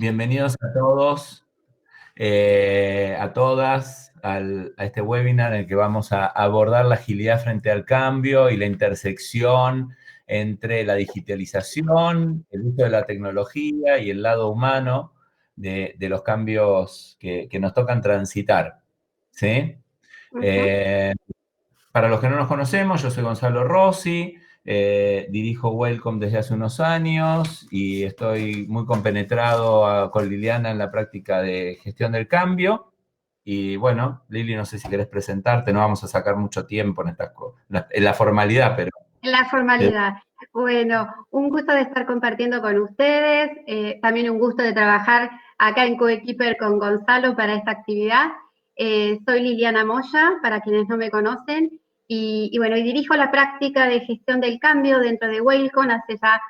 Bienvenidos a todos, a todas, a este webinar en el que vamos a abordar la agilidad frente al cambio y la intersección entre la digitalización, el uso de la tecnología y el lado humano de los cambios que nos tocan transitar, ¿sí? Para los que no nos conocemos, yo soy Gonzalo Rossi, dirijo Welcome desde hace unos años y estoy muy compenetrado con Liliana en la práctica de gestión del cambio. Y bueno, Lili, no sé si querés presentarte, no vamos a sacar mucho tiempo en estas cosas, en la formalidad, pero... En la formalidad. Bueno, un gusto de estar compartiendo con ustedes, también un gusto de trabajar acá en Coequiper con Gonzalo para esta actividad. Soy Liliana Moya, para quienes no me conocen, y bueno, y dirijo la práctica de gestión del cambio dentro de Welcome hace ya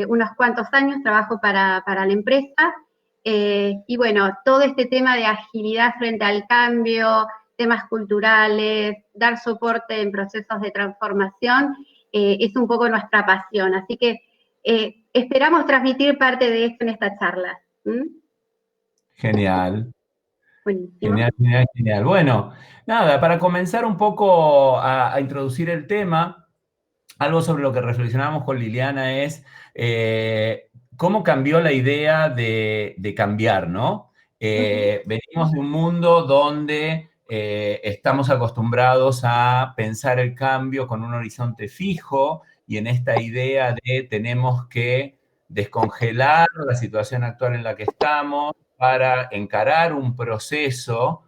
unos cuantos años, trabajo para la empresa, y bueno, todo este tema de agilidad frente al cambio, temas culturales, dar soporte en procesos de transformación, es un poco nuestra pasión. Así que esperamos transmitir parte de esto en esta charla. Genial. Buenísimo. Genial, genial, genial. Bueno, nada, para comenzar un poco a introducir el tema, algo sobre lo que reflexionamos con Liliana es cómo cambió la idea de cambiar, ¿no? Venimos de un mundo donde estamos acostumbrados a pensar el cambio con un horizonte fijo y en esta idea de tenemos que descongelar la situación actual en la que estamos para encarar un proceso,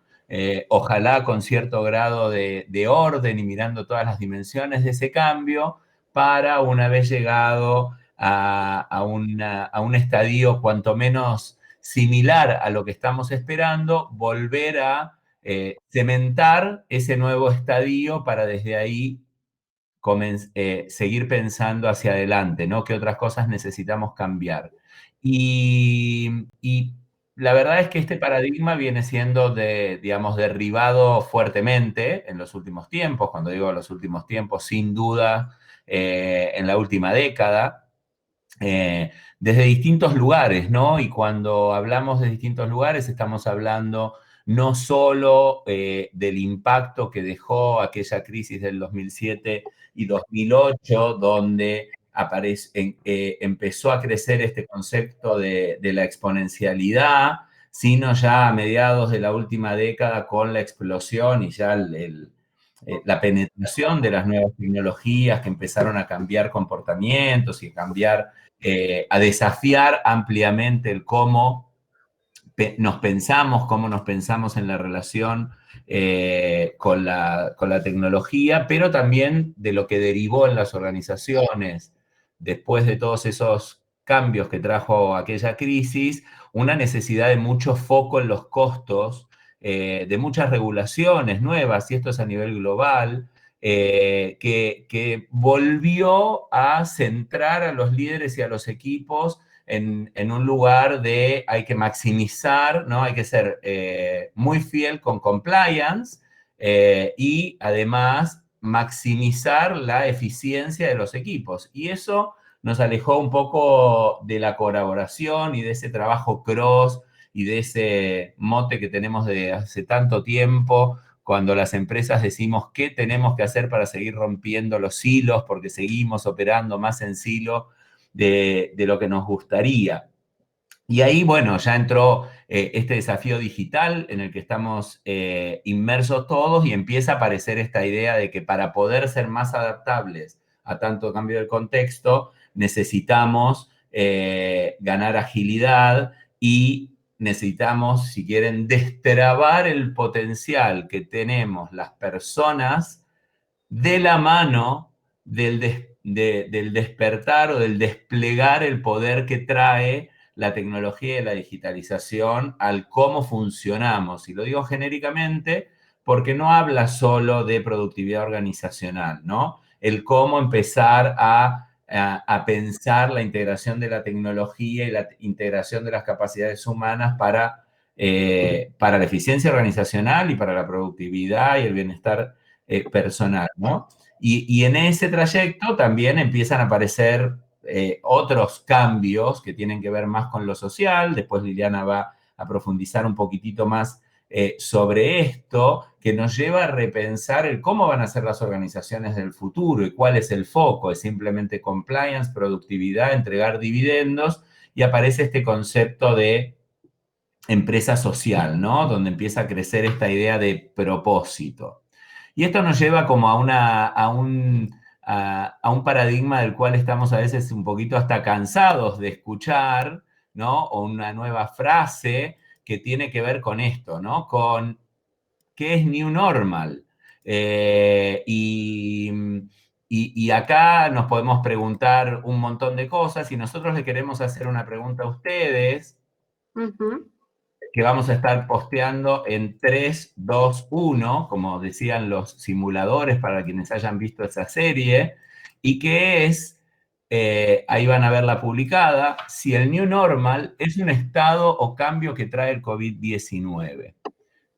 ojalá con cierto grado de orden y mirando todas las dimensiones de ese cambio, para una vez llegado a un estadio cuanto menos similar a lo que estamos esperando, volver a cementar ese nuevo estadio para desde ahí seguir pensando hacia adelante, ¿no? ¿Qué otras cosas necesitamos cambiar? Y la verdad es que este paradigma viene siendo, digamos, derribado fuertemente en los últimos tiempos. Cuando digo los últimos tiempos, sin duda, en la última década, desde distintos lugares, ¿no? Y cuando hablamos de distintos lugares, estamos hablando no solo del impacto que dejó aquella crisis del 2007 y 2008, donde empezó a crecer este concepto de la exponencialidad, sino ya a mediados de la última década con la explosión y ya la penetración de las nuevas tecnologías que empezaron a cambiar comportamientos y a desafiar ampliamente el cómo nos pensamos en la relación con la tecnología, pero también de lo que derivó en las organizaciones después de todos esos cambios que trajo aquella crisis, una necesidad de mucho foco en los costos, de muchas regulaciones nuevas, y esto es a nivel global, que volvió a centrar a los líderes y a los equipos en un lugar de hay que maximizar, ¿no? Hay que ser muy fiel con compliance y además maximizar la eficiencia de los equipos. Y eso nos alejó un poco de la colaboración y de ese trabajo cross y de ese mote que tenemos de hace tanto tiempo, cuando las empresas decimos qué tenemos que hacer para seguir rompiendo los silos, porque seguimos operando más en silo de lo que nos gustaría. Y ahí, bueno, ya entró este desafío digital en el que estamos inmersos todos y empieza a aparecer esta idea de que para poder ser más adaptables a tanto cambio del contexto, necesitamos ganar agilidad y necesitamos, si quieren, destrabar el potencial que tenemos las personas de la mano del despertar o del desplegar el poder que trae la tecnología y la digitalización al cómo funcionamos. Y lo digo genéricamente porque no habla solo de productividad organizacional, ¿no? El cómo empezar a pensar la integración de la tecnología y la integración de las capacidades humanas para la eficiencia organizacional y para la productividad y el bienestar personal, ¿no? Y en ese trayecto también empiezan a aparecer otros cambios que tienen que ver más con lo social. Después Liliana va a profundizar un poquitito más sobre esto, que nos lleva a repensar el cómo van a ser las organizaciones del futuro y cuál es el foco. ¿Es simplemente compliance, productividad, entregar dividendos? Y aparece este concepto de empresa social, ¿no? Donde empieza a crecer esta idea de propósito. Y esto nos lleva como a un paradigma del cual estamos a veces un poquito hasta cansados de escuchar, ¿no? O una nueva frase que tiene que ver con esto, ¿no? Con qué es New Normal. Y acá nos podemos preguntar un montón de cosas y nosotros le queremos hacer una pregunta a ustedes que vamos a estar posteando en 3, 2, 1, como decían los simuladores para quienes hayan visto esa serie, y que es, ahí van a verla publicada, si el New Normal es un estado o cambio que trae el COVID-19.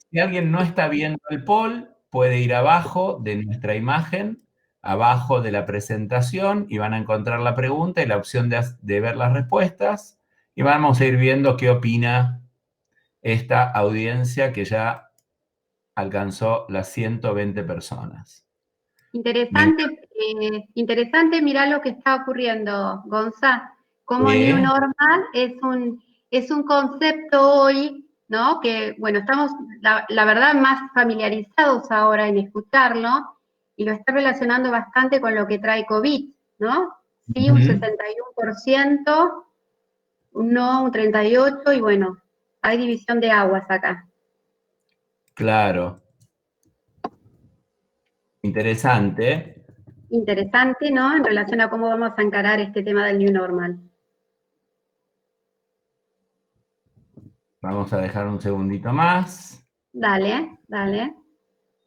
Si alguien no está viendo el poll, puede ir abajo de nuestra imagen, abajo de la presentación, y van a encontrar la pregunta y la opción de ver las respuestas, y vamos a ir viendo qué opina esta audiencia que ya alcanzó las 120 personas. Interesante, interesante mirar lo que está ocurriendo, Gonza. Como New Normal es un concepto hoy, ¿no? Que, bueno, estamos, la verdad, más familiarizados ahora en escucharlo y lo está relacionando bastante con lo que trae COVID, ¿no? Sí, un 61%, un no, un 38%, y bueno, hay división de aguas acá. Claro. Interesante. Interesante, ¿no? En relación a cómo vamos a encarar este tema del New Normal. Vamos a dejar un segundito más. Dale, dale.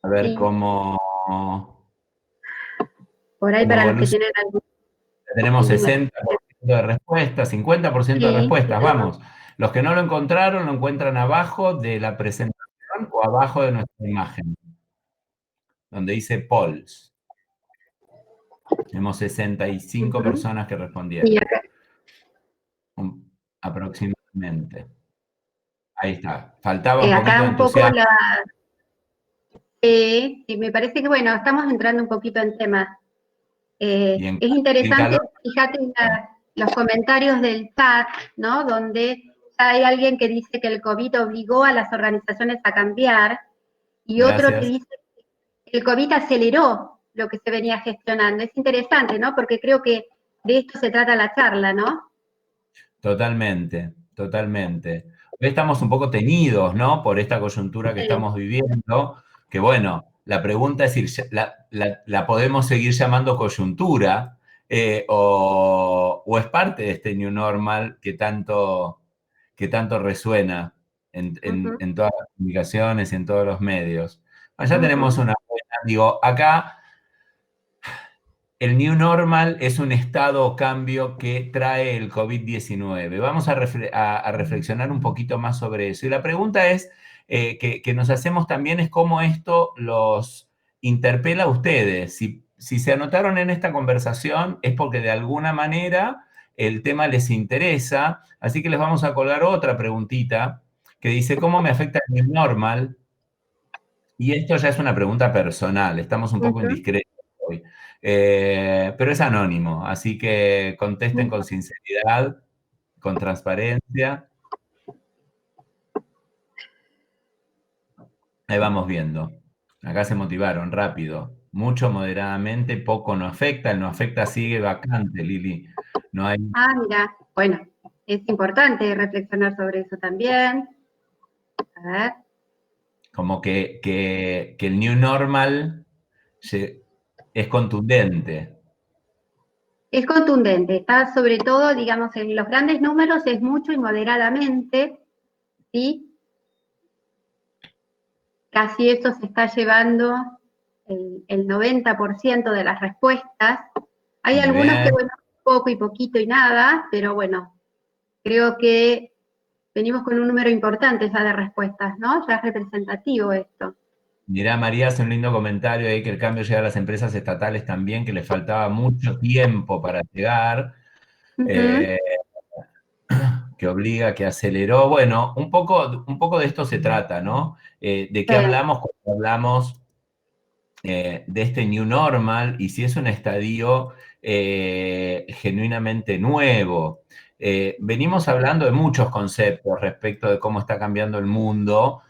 A ver Sí. cómo... Por ahí para los que tienen algún... Tenemos 60% de respuestas, 50% de respuestas. Vamos, los que no lo encontraron, lo encuentran abajo de la presentación o abajo de nuestra imagen, donde dice polls. Tenemos 65 personas que respondieron. Aproximadamente. Ahí está. Faltaba un poquito de entusiasmo. Sí, me parece que, bueno, estamos entrando un poquito en tema. Es interesante, fíjate los comentarios del chat, ¿no? Donde hay alguien que dice que el COVID obligó a las organizaciones a cambiar y otro que dice que el COVID aceleró lo que se venía gestionando. Es interesante, ¿no? Porque creo que de esto se trata la charla, ¿no? Totalmente, totalmente. Hoy estamos un poco teñidos, ¿no? Por esta coyuntura que estamos viviendo, que bueno, la pregunta es si la podemos seguir llamando coyuntura o es parte de este New Normal que tanto resuena en todas las comunicaciones y en todos los medios. Allá tenemos una buena, digo, acá el New Normal es un estado o cambio que trae el COVID-19. Vamos a reflexionar un poquito más sobre eso. Y la pregunta es, que nos hacemos también es cómo esto los interpela a ustedes. Si se anotaron en esta conversación es porque de alguna manera el tema les interesa. Así que les vamos a colgar otra preguntita que dice, ¿cómo me afecta el New Normal? Y esto ya es una pregunta personal. Estamos un poco indiscretos hoy. Pero es anónimo, así que contesten con sinceridad, con transparencia. Ahí vamos viendo. Acá se motivaron rápido. Mucho moderadamente, poco no afecta. El no afecta sigue vacante, Lili. No hay... Ah, mira. Bueno, es importante reflexionar sobre eso también. A ver. Como que el New Normal es contundente. Es contundente, está sobre todo, digamos, en los grandes números es mucho y moderadamente, ¿sí? Casi eso se está llevando el 90% de las respuestas. Hay algunas que, bueno, poco y poquito y nada, pero bueno, creo que venimos con un número importante ya de respuestas, ¿no? Ya es representativo esto. Mirá, María hace un lindo comentario ahí que el cambio llega a las empresas estatales también, que les faltaba mucho tiempo para llegar. Ujú. Que obliga, que aceleró. Bueno, un poco de esto se trata, ¿no? ¿De qué Sí. hablamos cuando hablamos de este new normal y si es un estadio genuinamente nuevo? Venimos hablando de muchos conceptos respecto de cómo está cambiando el mundo,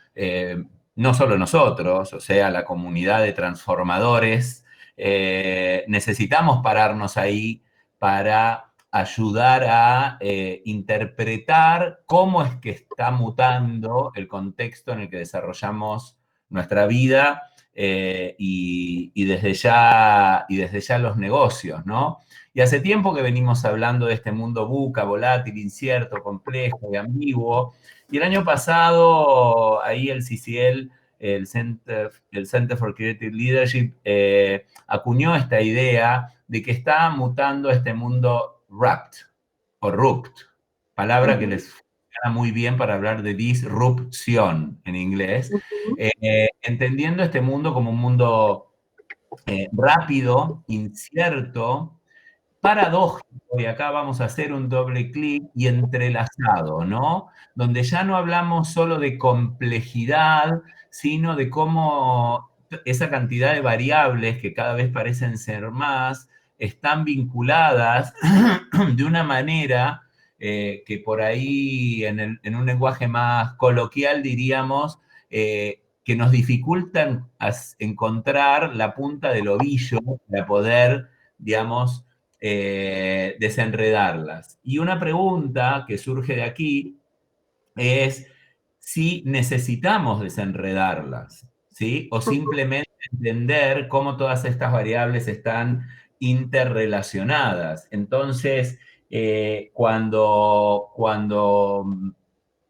no solo nosotros, o sea, la comunidad de transformadores. Necesitamos pararnos ahí para ayudar a interpretar cómo es que está mutando el contexto en el que desarrollamos nuestra vida y desde ya los negocios, ¿no? Y hace tiempo que venimos hablando de este mundo VUCA, volátil, incierto, complejo y ambiguo. Y el año pasado, ahí el CCL, el Center for Creative Leadership, acuñó esta idea de que está mutando este mundo wrapped o rupt, palabra que Ujú, les funciona muy bien para hablar de disrupción en inglés, ujú, entendiendo este mundo como un mundo rápido, incierto, paradójico, y acá vamos a hacer un doble clic, y entrelazado, ¿no? Donde ya no hablamos solo de complejidad, sino de cómo esa cantidad de variables que cada vez parecen ser más, están vinculadas de una manera que por ahí en un lenguaje más coloquial diríamos que nos dificultan encontrar la punta del ovillo para poder, digamos, desenredarlas. Y una pregunta que surge de aquí es si necesitamos desenredarlas, ¿sí? O ujú. simplemente entender cómo todas estas variables están interrelacionadas. Entonces, cuando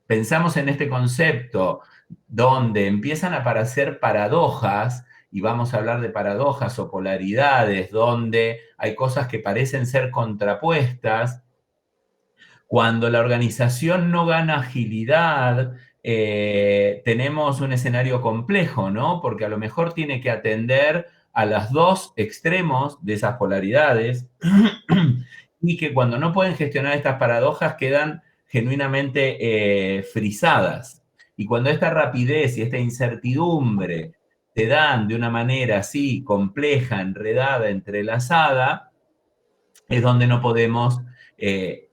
pensamos en este concepto donde empiezan a aparecer paradojas, y vamos a hablar de paradojas o polaridades, donde hay cosas que parecen ser contrapuestas, cuando la organización no gana agilidad, tenemos un escenario complejo, ¿no? Porque a lo mejor tiene que atender a los dos extremos de esas polaridades y que cuando no pueden gestionar estas paradojas quedan genuinamente frisadas. Y cuando esta rapidez y esta incertidumbre te dan de una manera así compleja, enredada, entrelazada, es donde no podemos,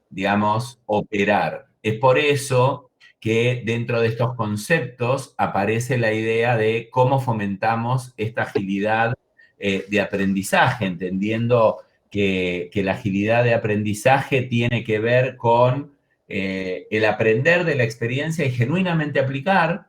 digamos, operar. Es por eso que dentro de estos conceptos aparece la idea de cómo fomentamos esta agilidad de aprendizaje, entendiendo que la agilidad de aprendizaje tiene que ver con el aprender de la experiencia y genuinamente aplicar,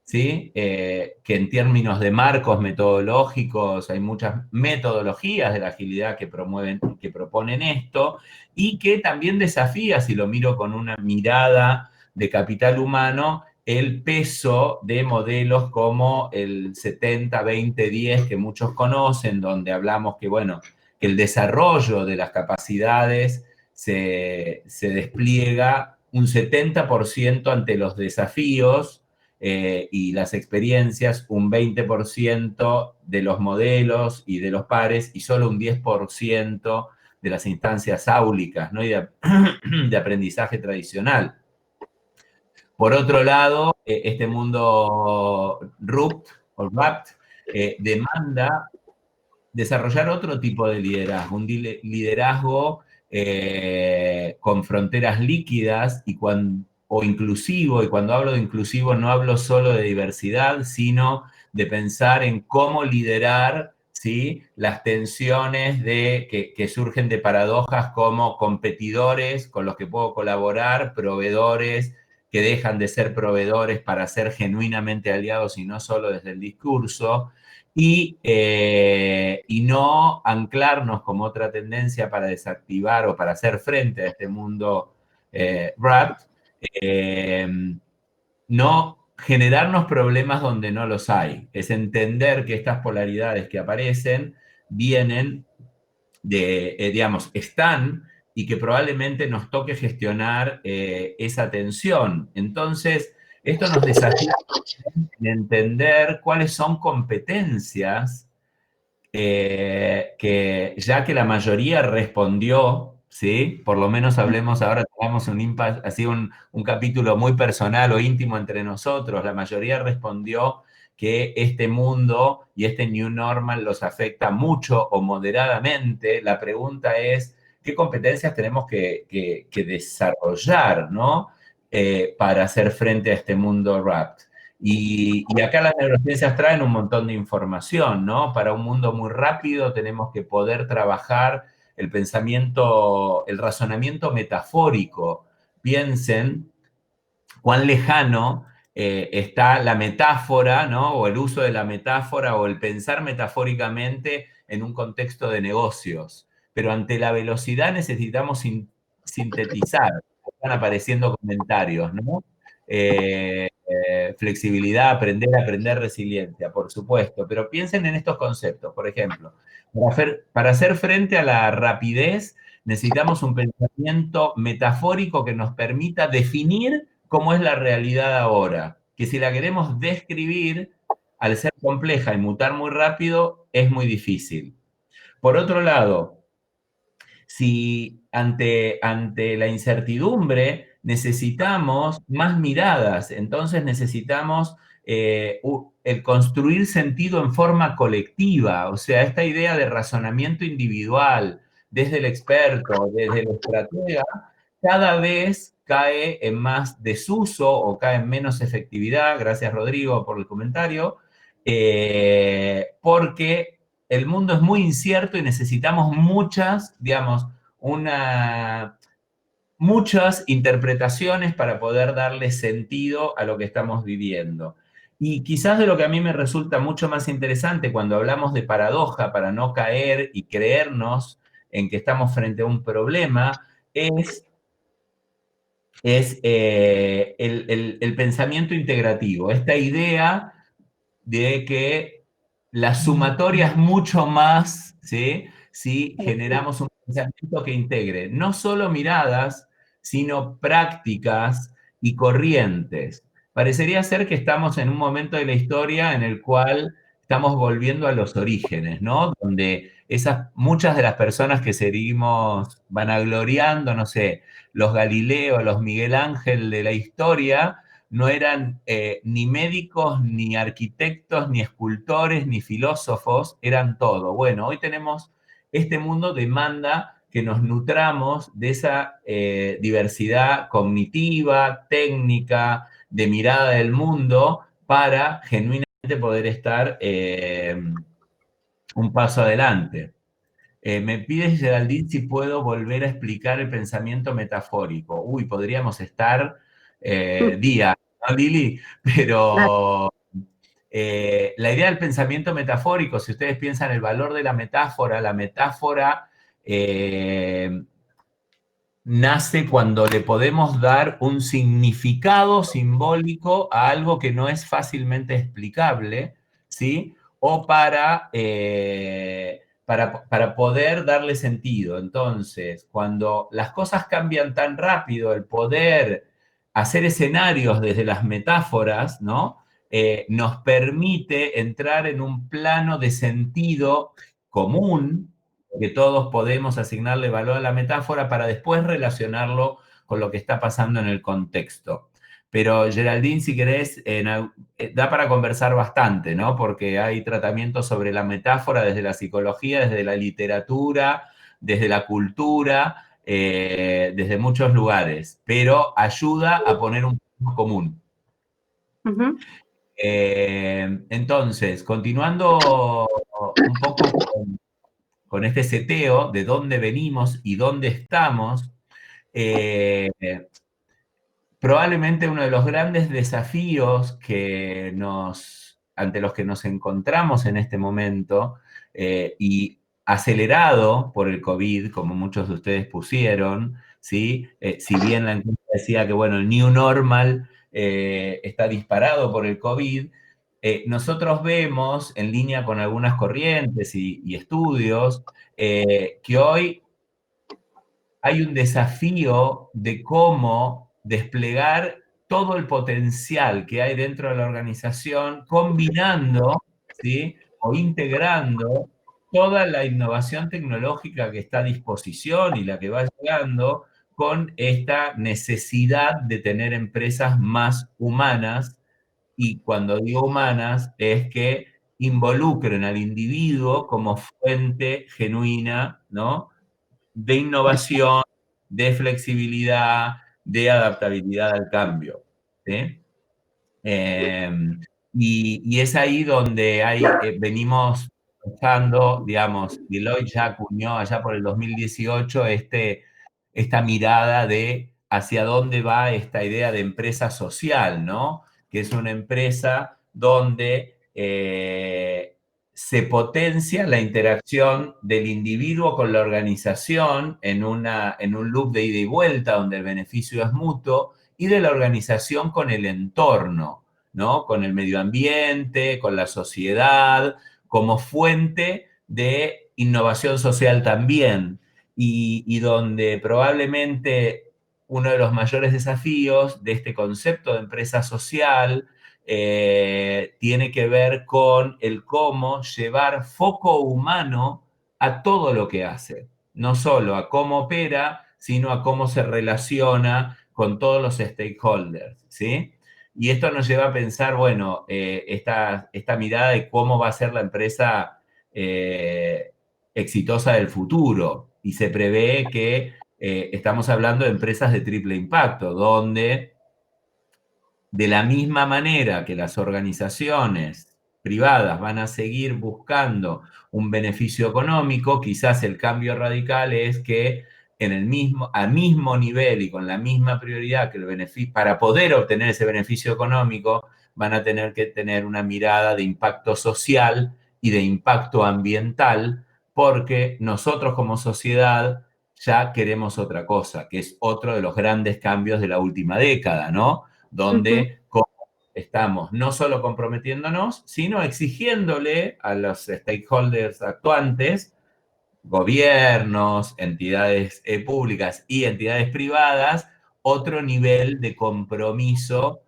¿sí? Que en términos de marcos metodológicos hay muchas metodologías de la agilidad que promueven, que proponen esto, y que también desafía, si lo miro con una mirada de capital humano, el peso de modelos como el 70-20-10 que muchos conocen, donde hablamos que, bueno, que el desarrollo de las capacidades se despliega un 70% ante los desafíos y las experiencias, un 20% de los modelos y de los pares y solo un 10% de las instancias áulicas, ¿no? Y de aprendizaje tradicional. Por otro lado, este mundo RUPT o RAPT demanda desarrollar otro tipo de liderazgo, un liderazgo con fronteras líquidas o inclusivo, y cuando hablo de inclusivo no hablo solo de diversidad, sino de pensar en cómo liderar, ¿sí?, las tensiones que surgen de paradojas como competidores con los que puedo colaborar, proveedores que dejan de ser proveedores para ser genuinamente aliados y no solo desde el discurso, y no anclarnos como otra tendencia para desactivar o para hacer frente a este mundo wrapped, eh, no generarnos problemas donde no los hay. Es entender que estas polaridades que aparecen vienen digamos, están y que probablemente nos toque gestionar esa tensión. Entonces, esto nos desafía en entender cuáles son competencias que ya que la mayoría respondió, ¿sí? Por lo menos hablemos ahora, tengamos así un capítulo muy personal o íntimo entre nosotros. La mayoría respondió que este mundo y este new normal los afecta mucho o moderadamente. La pregunta es, ¿qué competencias tenemos que desarrollar, ¿no? Para hacer frente a este mundo wrapped. Y acá las neurociencias traen un montón de información, ¿no? Para un mundo muy rápido tenemos que poder trabajar el pensamiento, el razonamiento metafórico. Piensen cuán lejano está la metáfora, ¿no? O el uso de la metáfora o el pensar metafóricamente en un contexto de negocios. Pero ante la velocidad necesitamos sintetizar. Están apareciendo comentarios, ¿no? Flexibilidad, aprender, resiliencia, por supuesto. Pero piensen en estos conceptos. Por ejemplo, para hacer frente a la rapidez, necesitamos un pensamiento metafórico que nos permita definir cómo es la realidad ahora. Que si la queremos describir, al ser compleja y mutar muy rápido, es muy difícil. Por otro lado, si ante la incertidumbre necesitamos más miradas, entonces necesitamos el construir sentido en forma colectiva, o sea, esta idea de razonamiento individual, desde el experto, desde el estratega, cada vez cae en más desuso o cae en menos efectividad, gracias Rodrigo por el comentario, porque el mundo es muy incierto y necesitamos muchas, digamos, muchas interpretaciones para poder darle sentido a lo que estamos viviendo. Y quizás de lo que a mí me resulta mucho más interesante cuando hablamos de paradoja para no caer y creernos en que estamos frente a un problema es el pensamiento integrativo, esta idea de que la sumatoria es mucho más, ¿sí? Si generamos un pensamiento que integre no solo miradas, sino prácticas y corrientes. Parecería ser que estamos en un momento de la historia en el cual estamos volviendo a los orígenes, ¿no? Donde muchas de las personas que seguimos vanagloriando, no sé, los Galileo, los Miguel Ángel de la historia, no eran ni médicos, ni arquitectos, ni escultores, ni filósofos, eran todo. Bueno, hoy tenemos, este mundo demanda que nos nutramos de esa diversidad cognitiva, técnica, de mirada del mundo, para genuinamente poder estar un paso adelante. Me pides, Geraldine, si puedo volver a explicar el pensamiento metafórico. Uy, podríamos estar días, ¿no, Lili? Pero la idea del pensamiento metafórico, si ustedes piensan el valor de la metáfora nace cuando le podemos dar un significado simbólico a algo que no es fácilmente explicable, ¿sí? O para poder darle sentido. Entonces, cuando las cosas cambian tan rápido, el poder hacer escenarios desde las metáforas, ¿no? Nos permite entrar en un plano de sentido común, que todos podemos asignarle valor a la metáfora para después relacionarlo con lo que está pasando en el contexto. Pero Geraldine, si querés, da para conversar bastante, ¿no? Porque hay tratamientos sobre la metáfora desde la psicología, desde la literatura, desde la cultura, desde muchos lugares, pero ayuda a poner un punto común. Entonces, continuando un poco con este seteo de dónde venimos y dónde estamos, probablemente uno de los grandes desafíos ante los que nos encontramos en este momento, y acelerado por el COVID, como muchos de ustedes pusieron, ¿sí? Si bien la encuesta decía que, bueno, el new normal está disparado por el COVID, nosotros vemos, en línea con algunas corrientes y estudios, que hoy hay un desafío de cómo desplegar todo el potencial que hay dentro de la organización, combinando, ¿sí? O integrando toda la innovación tecnológica que está a disposición y la que va llegando con esta necesidad de tener empresas más humanas, y cuando digo humanas es que involucren al individuo como fuente genuina, ¿no?, de innovación, de flexibilidad, de adaptabilidad al cambio, ¿sí? Eh, y es ahí donde venimos usando, digamos, Deloitte ya acuñó allá por el 2018 esta mirada de hacia dónde va esta idea de empresa social, ¿no? Que es una empresa donde se potencia la interacción del individuo con la organización en un loop de ida y vuelta donde el beneficio es mutuo, y de la organización con el entorno, ¿no? Con el medio ambiente, con la sociedad, como fuente de innovación social también, y donde probablemente uno de los mayores desafíos de este concepto de empresa social tiene que ver con el cómo llevar foco humano a todo lo que hace, no solo a cómo opera, sino a cómo se relaciona con todos los stakeholders, ¿sí? Y esto nos lleva a pensar, bueno, esta mirada de cómo va a ser la empresa exitosa del futuro. Y se prevé que estamos hablando de empresas de triple impacto, donde de la misma manera que las organizaciones privadas van a seguir buscando un beneficio económico, quizás el cambio radical es que al mismo nivel y con la misma prioridad que el beneficio, para poder obtener ese beneficio económico, van a tener que tener una mirada de impacto social y de impacto ambiental, porque nosotros como sociedad ya queremos otra cosa, que es otro de los grandes cambios de la última década, ¿no? Ujú. Donde estamos no solo comprometiéndonos, sino exigiéndole a los stakeholders actuantes, gobiernos, entidades públicas y entidades privadas, otro nivel de compromiso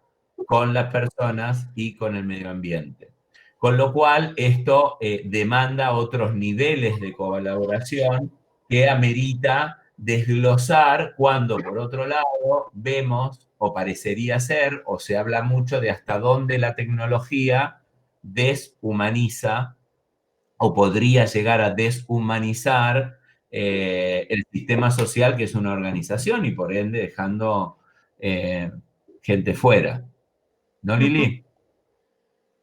con las personas y con el medio ambiente. Con lo cual, esto demanda otros niveles de colaboración que amerita desglosar cuando, por otro lado, vemos, o parecería ser, o se habla mucho de hasta dónde la tecnología deshumaniza o podría llegar a deshumanizar el sistema social, que es una organización, y por ende dejando eh, gente fuera. ¿No, Ujú. Lili?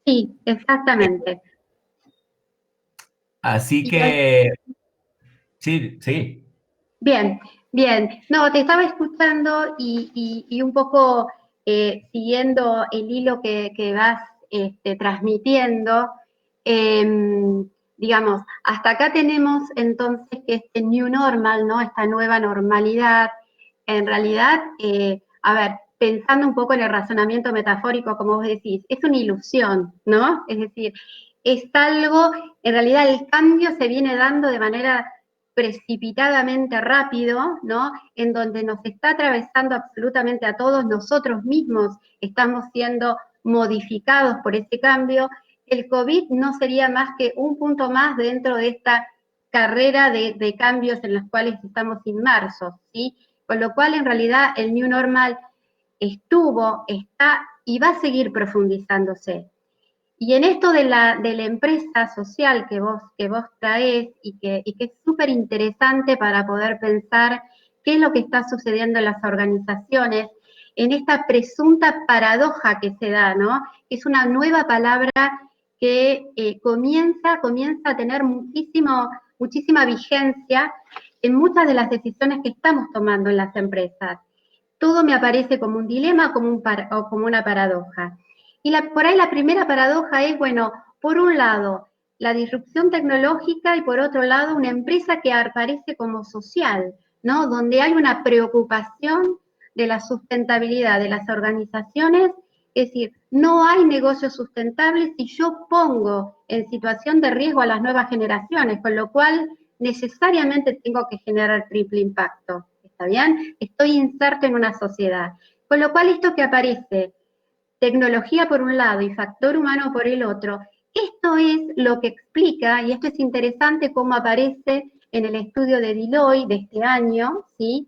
Sí, exactamente. Así Y el- que, sí, sí. Bien, bien. No, te estaba escuchando y un poco siguiendo el hilo que vas transmitiendo. Digamos, hasta acá tenemos entonces que este new normal, ¿no? Esta nueva normalidad, en realidad, a ver, pensando un poco en el razonamiento metafórico, como vos decís, es una ilusión, ¿no? Es decir, es algo, en realidad el cambio se viene dando de manera precipitadamente rápido, ¿no? En donde nos está atravesando absolutamente a todos, nosotros mismos estamos siendo modificados por ese cambio. El COVID no sería más que un punto más dentro de esta carrera de cambios en los cuales estamos inmersos, ¿sí? Con lo cual, en realidad, el New Normal estuvo, está y va a seguir profundizándose. Y en esto de la empresa social que vos traes y que es súper interesante para poder pensar qué es lo que está sucediendo en las organizaciones, en esta presunta paradoja que se da, ¿no? Es una nueva palabra que comienza a tener muchísima vigencia en muchas de las decisiones que estamos tomando en las empresas. Todo me aparece como un dilema o como una paradoja. Y por ahí la primera paradoja es, bueno, por un lado, la disrupción tecnológica y por otro lado, una empresa que aparece como social, ¿no? Donde hay una preocupación de la sustentabilidad de las organizaciones, es decir, no hay negocios sustentables si yo pongo en situación de riesgo a las nuevas generaciones, con lo cual necesariamente tengo que generar triple impacto. ¿Está bien? Estoy inserto en una sociedad. Con lo cual esto que aparece, tecnología por un lado y factor humano por el otro, Esto es lo que explica, y esto es interesante cómo aparece en el estudio de Deloitte de este año, ¿sí?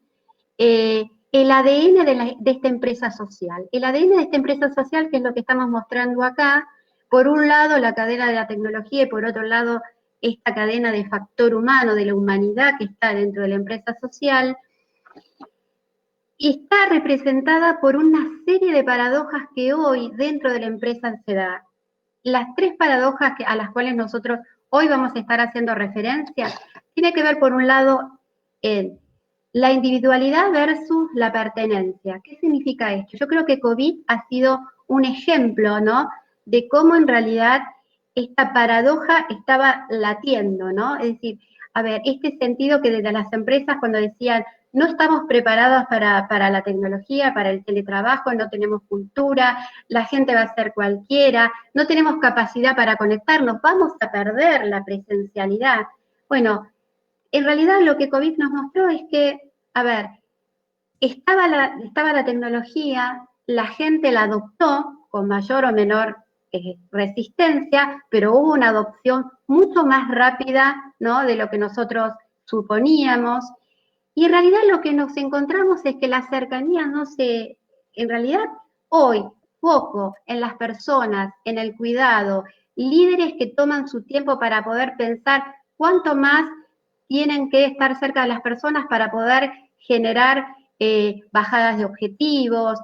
El ADN de esta empresa social. El ADN de esta empresa social, que es lo que estamos mostrando acá, por un lado la cadena de la tecnología y por otro lado esta cadena de factor humano, de la humanidad que está dentro de la empresa social, y está representada por una serie de paradojas que hoy dentro de la empresa se da. Las tres paradojas a las cuales nosotros hoy vamos a estar haciendo referencia, tiene que ver por un lado en la individualidad versus la pertenencia. ¿Qué significa esto? Yo creo que COVID ha sido un ejemplo, ¿no?, de cómo en realidad esta paradoja estaba latiendo, ¿no? Es decir, a ver, este sentido que desde las empresas cuando decían no estamos preparados para la tecnología, para el teletrabajo, no tenemos cultura, la gente va a ser cualquiera, no tenemos capacidad para conectarnos, vamos a perder la presencialidad. Bueno, en realidad lo que COVID nos mostró es que, a ver, estaba la tecnología, la gente la adoptó con mayor o menor resistencia, pero hubo una adopción mucho más rápida, ¿no?, de lo que nosotros suponíamos. Y en realidad lo que nos encontramos es que la cercanía en realidad hoy, poco en las personas, en el cuidado, líderes que toman su tiempo para poder pensar cuánto más tienen que estar cerca de las personas para poder generar bajadas de objetivos,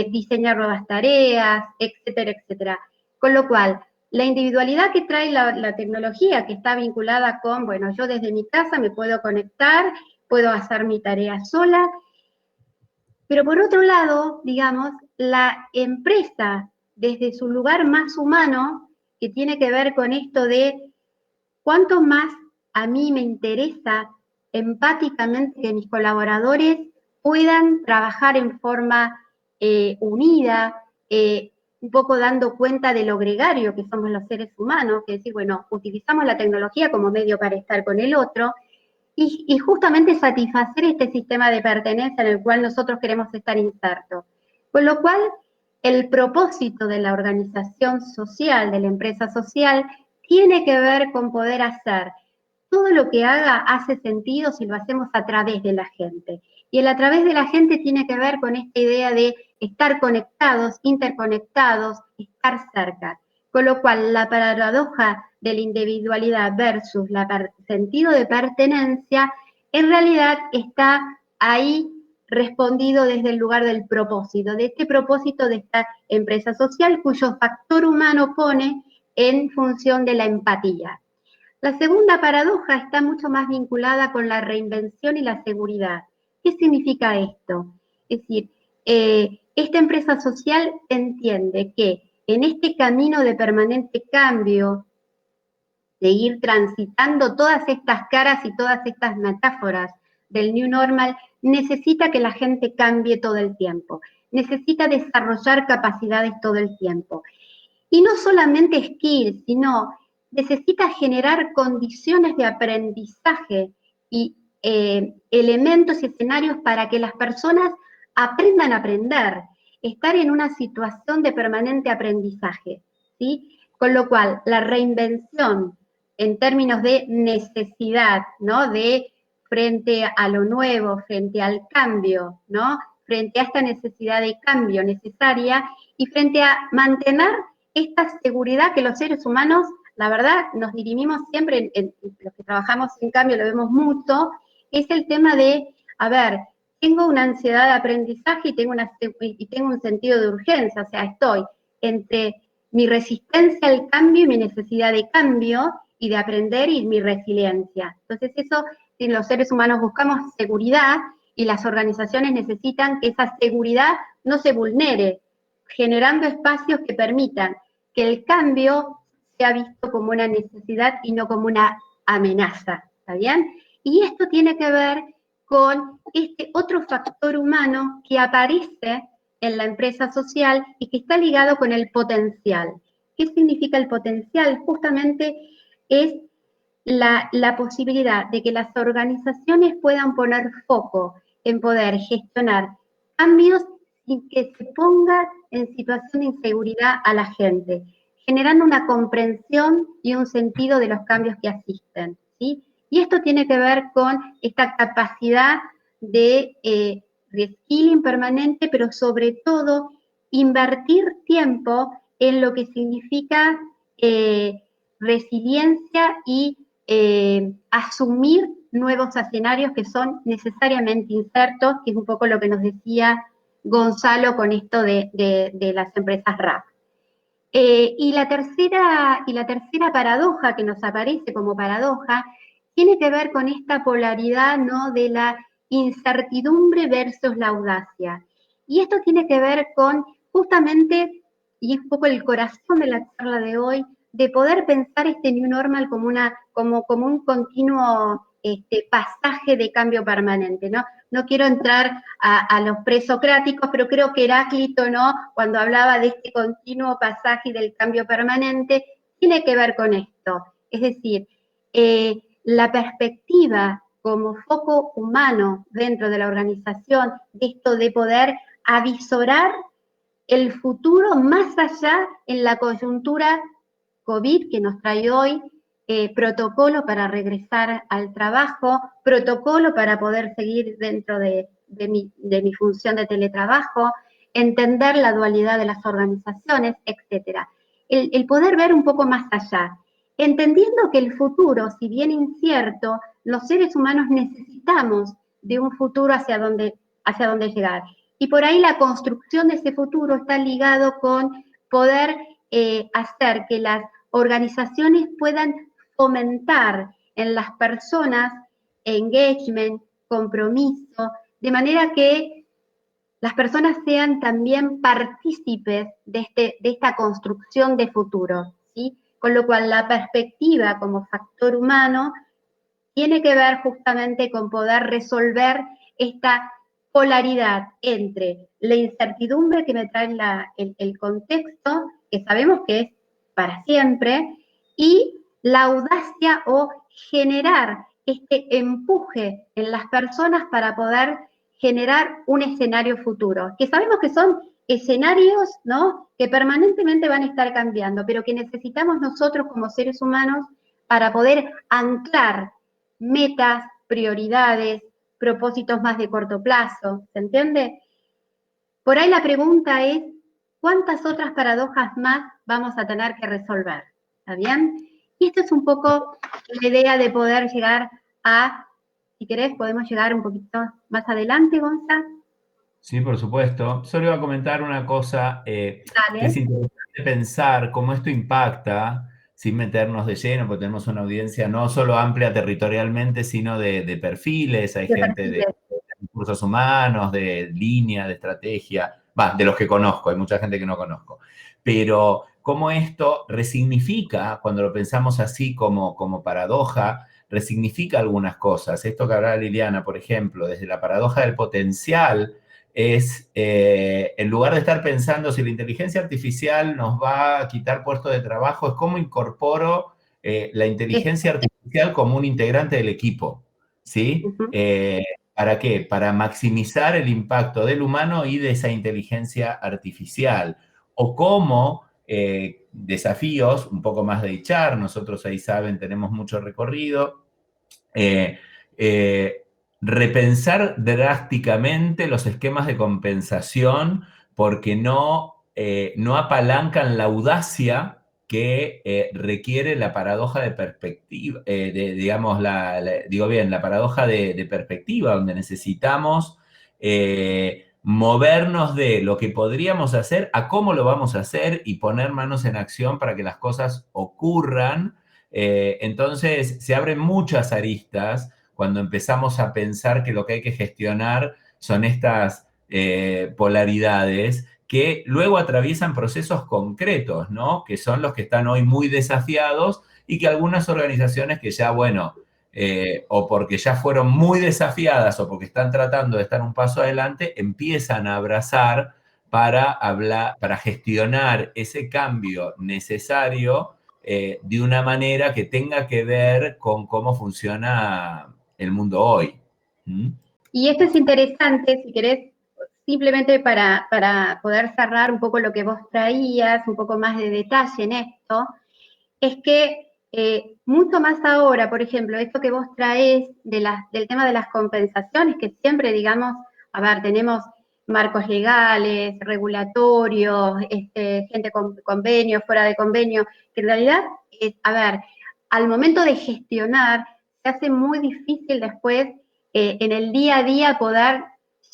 diseñar nuevas tareas, etcétera, etcétera. Con lo cual, la individualidad que trae la tecnología, que está vinculada con, bueno, yo desde mi casa me puedo conectar, puedo hacer mi tarea sola, pero por otro lado, digamos, la empresa, desde su lugar más humano, que tiene que ver con esto de cuánto más a mí me interesa empáticamente que mis colaboradores puedan trabajar en forma unida, un poco dando cuenta de lo gregario que somos los seres humanos, que es decir, bueno, utilizamos la tecnología como medio para estar con el otro, y justamente satisfacer este sistema de pertenencia en el cual nosotros queremos estar insertos. Con lo cual, el propósito de la organización social, de la empresa social, tiene que ver con poder hacer todo lo que haga hace sentido si lo hacemos a través de la gente. Y el a través de la gente tiene que ver con esta idea de estar conectados, interconectados, estar cerca. Con lo cual, la paradoja de la individualidad versus el sentido de pertenencia, en realidad está ahí respondido desde el lugar del propósito, de este propósito de esta empresa social cuyo factor humano pone en función de la empatía. La segunda paradoja está mucho más vinculada con la reinvención y la seguridad. ¿Qué significa esto? Es decir, esta empresa social entiende que en este camino de permanente cambio, de ir transitando todas estas caras y todas estas metáforas del New Normal, necesita que la gente cambie todo el tiempo, necesita desarrollar capacidades todo el tiempo. Y no solamente skills, sino necesita generar condiciones de aprendizaje y elementos y escenarios para que las personas aprendan a aprender, estar en una situación de permanente aprendizaje, ¿sí? Con lo cual, la reinvención en términos de necesidad, ¿no?, de frente a lo nuevo, frente al cambio, ¿no?, frente a esta necesidad de cambio necesaria y frente a mantener esta seguridad que los seres humanos, la verdad, nos dirimimos siempre, en los que trabajamos en cambio lo vemos mucho, es el tema de, a ver, tengo una ansiedad de aprendizaje y tengo un sentido de urgencia, o sea, estoy entre mi resistencia al cambio y mi necesidad de cambio y de aprender y mi resiliencia. Entonces eso, si los seres humanos buscamos seguridad y las organizaciones necesitan que esa seguridad no se vulnere, generando espacios que permitan que el cambio sea visto como una necesidad y no como una amenaza, ¿está bien? Y esto tiene que ver con este otro factor humano que aparece en la empresa social y que está ligado con el potencial. ¿Qué significa el potencial? Justamente es la posibilidad de que las organizaciones puedan poner foco en poder gestionar cambios sin que se ponga en situación de inseguridad a la gente, generando una comprensión y un sentido de los cambios que asisten, ¿sí? Y esto tiene que ver con esta capacidad de reskilling permanente, pero sobre todo invertir tiempo en lo que significa resiliencia y asumir nuevos escenarios que son necesariamente incertos, que es un poco lo que nos decía Gonzalo con esto de las empresas RAP. Y la tercera paradoja que nos aparece como paradoja tiene que ver con esta polaridad, ¿no?, de la incertidumbre versus la audacia. Y esto tiene que ver con justamente, y es un poco el corazón de la charla de hoy, de poder pensar este New Normal como un continuo pasaje de cambio permanente, ¿no? No quiero entrar a los presocráticos, pero creo que Heráclito, ¿no?, cuando hablaba de este continuo pasaje del cambio permanente, tiene que ver con esto. Es decir, la perspectiva como foco humano dentro de la organización, de esto de poder avisorar el futuro más allá en la coyuntura COVID que nos trae hoy, protocolo para regresar al trabajo, protocolo para poder seguir dentro de mi función de teletrabajo, entender la dualidad de las organizaciones, etc. El poder ver un poco más allá, entendiendo que el futuro, si bien incierto, los seres humanos necesitamos de un futuro hacia dónde llegar. Y por ahí la construcción de ese futuro está ligado con poder hacer que las organizaciones puedan fomentar en las personas engagement, compromiso, de manera que las personas sean también partícipes de esta construcción de futuro, ¿sí? Con lo cual la perspectiva como factor humano tiene que ver justamente con poder resolver esta polaridad entre la incertidumbre que me trae el contexto, que sabemos que es para siempre, y la audacia o generar este empuje en las personas para poder generar un escenario futuro, que sabemos que son escenarios, ¿no?, que permanentemente van a estar cambiando, pero que necesitamos nosotros como seres humanos para poder anclar metas, prioridades, propósitos más de corto plazo, ¿se entiende? Por ahí la pregunta es, ¿cuántas otras paradojas más vamos a tener que resolver? ¿Está bien? Y esto es un poco la idea de poder llegar a, si querés, podemos llegar un poquito más adelante, Gonza. Sí, por supuesto. Solo iba a comentar una cosa, que es Dale. interesante pensar cómo esto impacta, sin meternos de lleno, porque tenemos una audiencia no solo amplia territorialmente, sino de perfiles. Hay De gente de perfiles. recursos humanos, de línea, de estrategia, de los que conozco, hay mucha gente que no conozco. Pero cómo esto resignifica, cuando lo pensamos así como paradoja, resignifica algunas cosas. Esto que hablaba Liliana, por ejemplo, desde la paradoja del potencial, es, en lugar de estar pensando si la inteligencia artificial nos va a quitar puestos de trabajo, es cómo incorporo la inteligencia artificial como un integrante del equipo, ¿sí? ¿Para qué? Para maximizar el impacto del humano y de esa inteligencia artificial. O cómo desafíos, un poco más de HR, nosotros ahí saben, tenemos mucho recorrido, eh, eh, repensar drásticamente los esquemas de compensación porque no apalancan la audacia que requiere la paradoja de perspectiva, digamos, digo bien, la paradoja de perspectiva, donde necesitamos movernos de lo que podríamos hacer a cómo lo vamos a hacer y poner manos en acción para que las cosas ocurran. Entonces, se abren muchas aristas cuando empezamos a pensar que lo que hay que gestionar son estas polaridades que luego atraviesan procesos concretos, ¿no? Que son los que están hoy muy desafiados y que algunas organizaciones que ya, bueno, o porque ya fueron muy desafiadas o porque están tratando de estar un paso adelante, empiezan a abrazar para hablar, para gestionar ese cambio necesario de una manera que tenga que ver con cómo funciona el mundo hoy. ¿Mm? Y esto es interesante, si querés, simplemente para poder cerrar un poco lo que vos traías, un poco más de detalle en esto, es que mucho más ahora, por ejemplo, esto que vos traes del tema de las compensaciones, que siempre, digamos, a ver, tenemos marcos legales, regulatorios, gente con convenio, fuera de convenio, que en realidad, a ver, al momento de gestionar, se hace muy difícil después en el día a día poder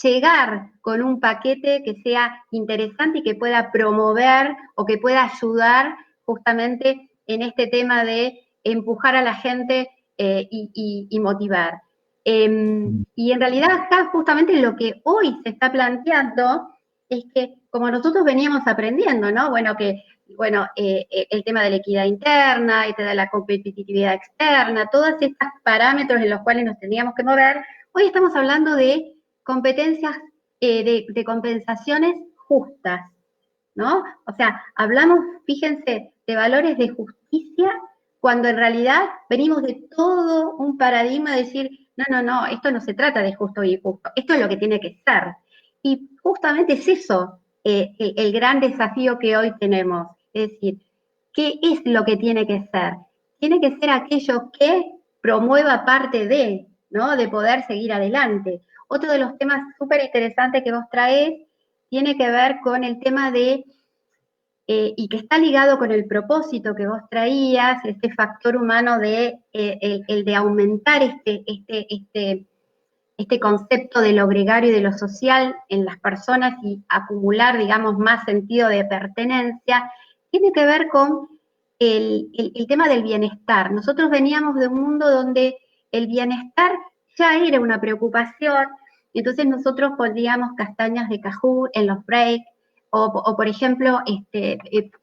llegar con un paquete que sea interesante y que pueda promover o que pueda ayudar justamente en este tema de empujar a la gente y motivar. Y en realidad acá justamente lo que hoy se está planteando es que como nosotros veníamos aprendiendo, ¿no? El tema de la equidad interna, este de la competitividad externa, todos estos parámetros en los cuales nos tendríamos que mover, hoy estamos hablando de competencias, de compensaciones justas, ¿no? O sea, hablamos, fíjense, de valores de justicia cuando en realidad venimos de todo un paradigma de decir, no, esto no se trata de justo y injusto, esto es lo que tiene que ser. Y justamente es eso el gran desafío que hoy tenemos, es decir, ¿qué es lo que tiene que ser? Tiene que ser aquello que promueva parte de, ¿no? De poder seguir adelante. Otro de los temas súper interesantes que vos traés tiene que ver con el tema de, y que está ligado con el propósito que vos traías, este factor humano de, el de aumentar este concepto de lo gregario y de lo social en las personas y acumular, digamos, más sentido de pertenencia, tiene que ver con el tema del bienestar. Nosotros veníamos de un mundo donde el bienestar ya era una preocupación, y entonces nosotros poníamos castañas de cajú en los breaks, o por ejemplo,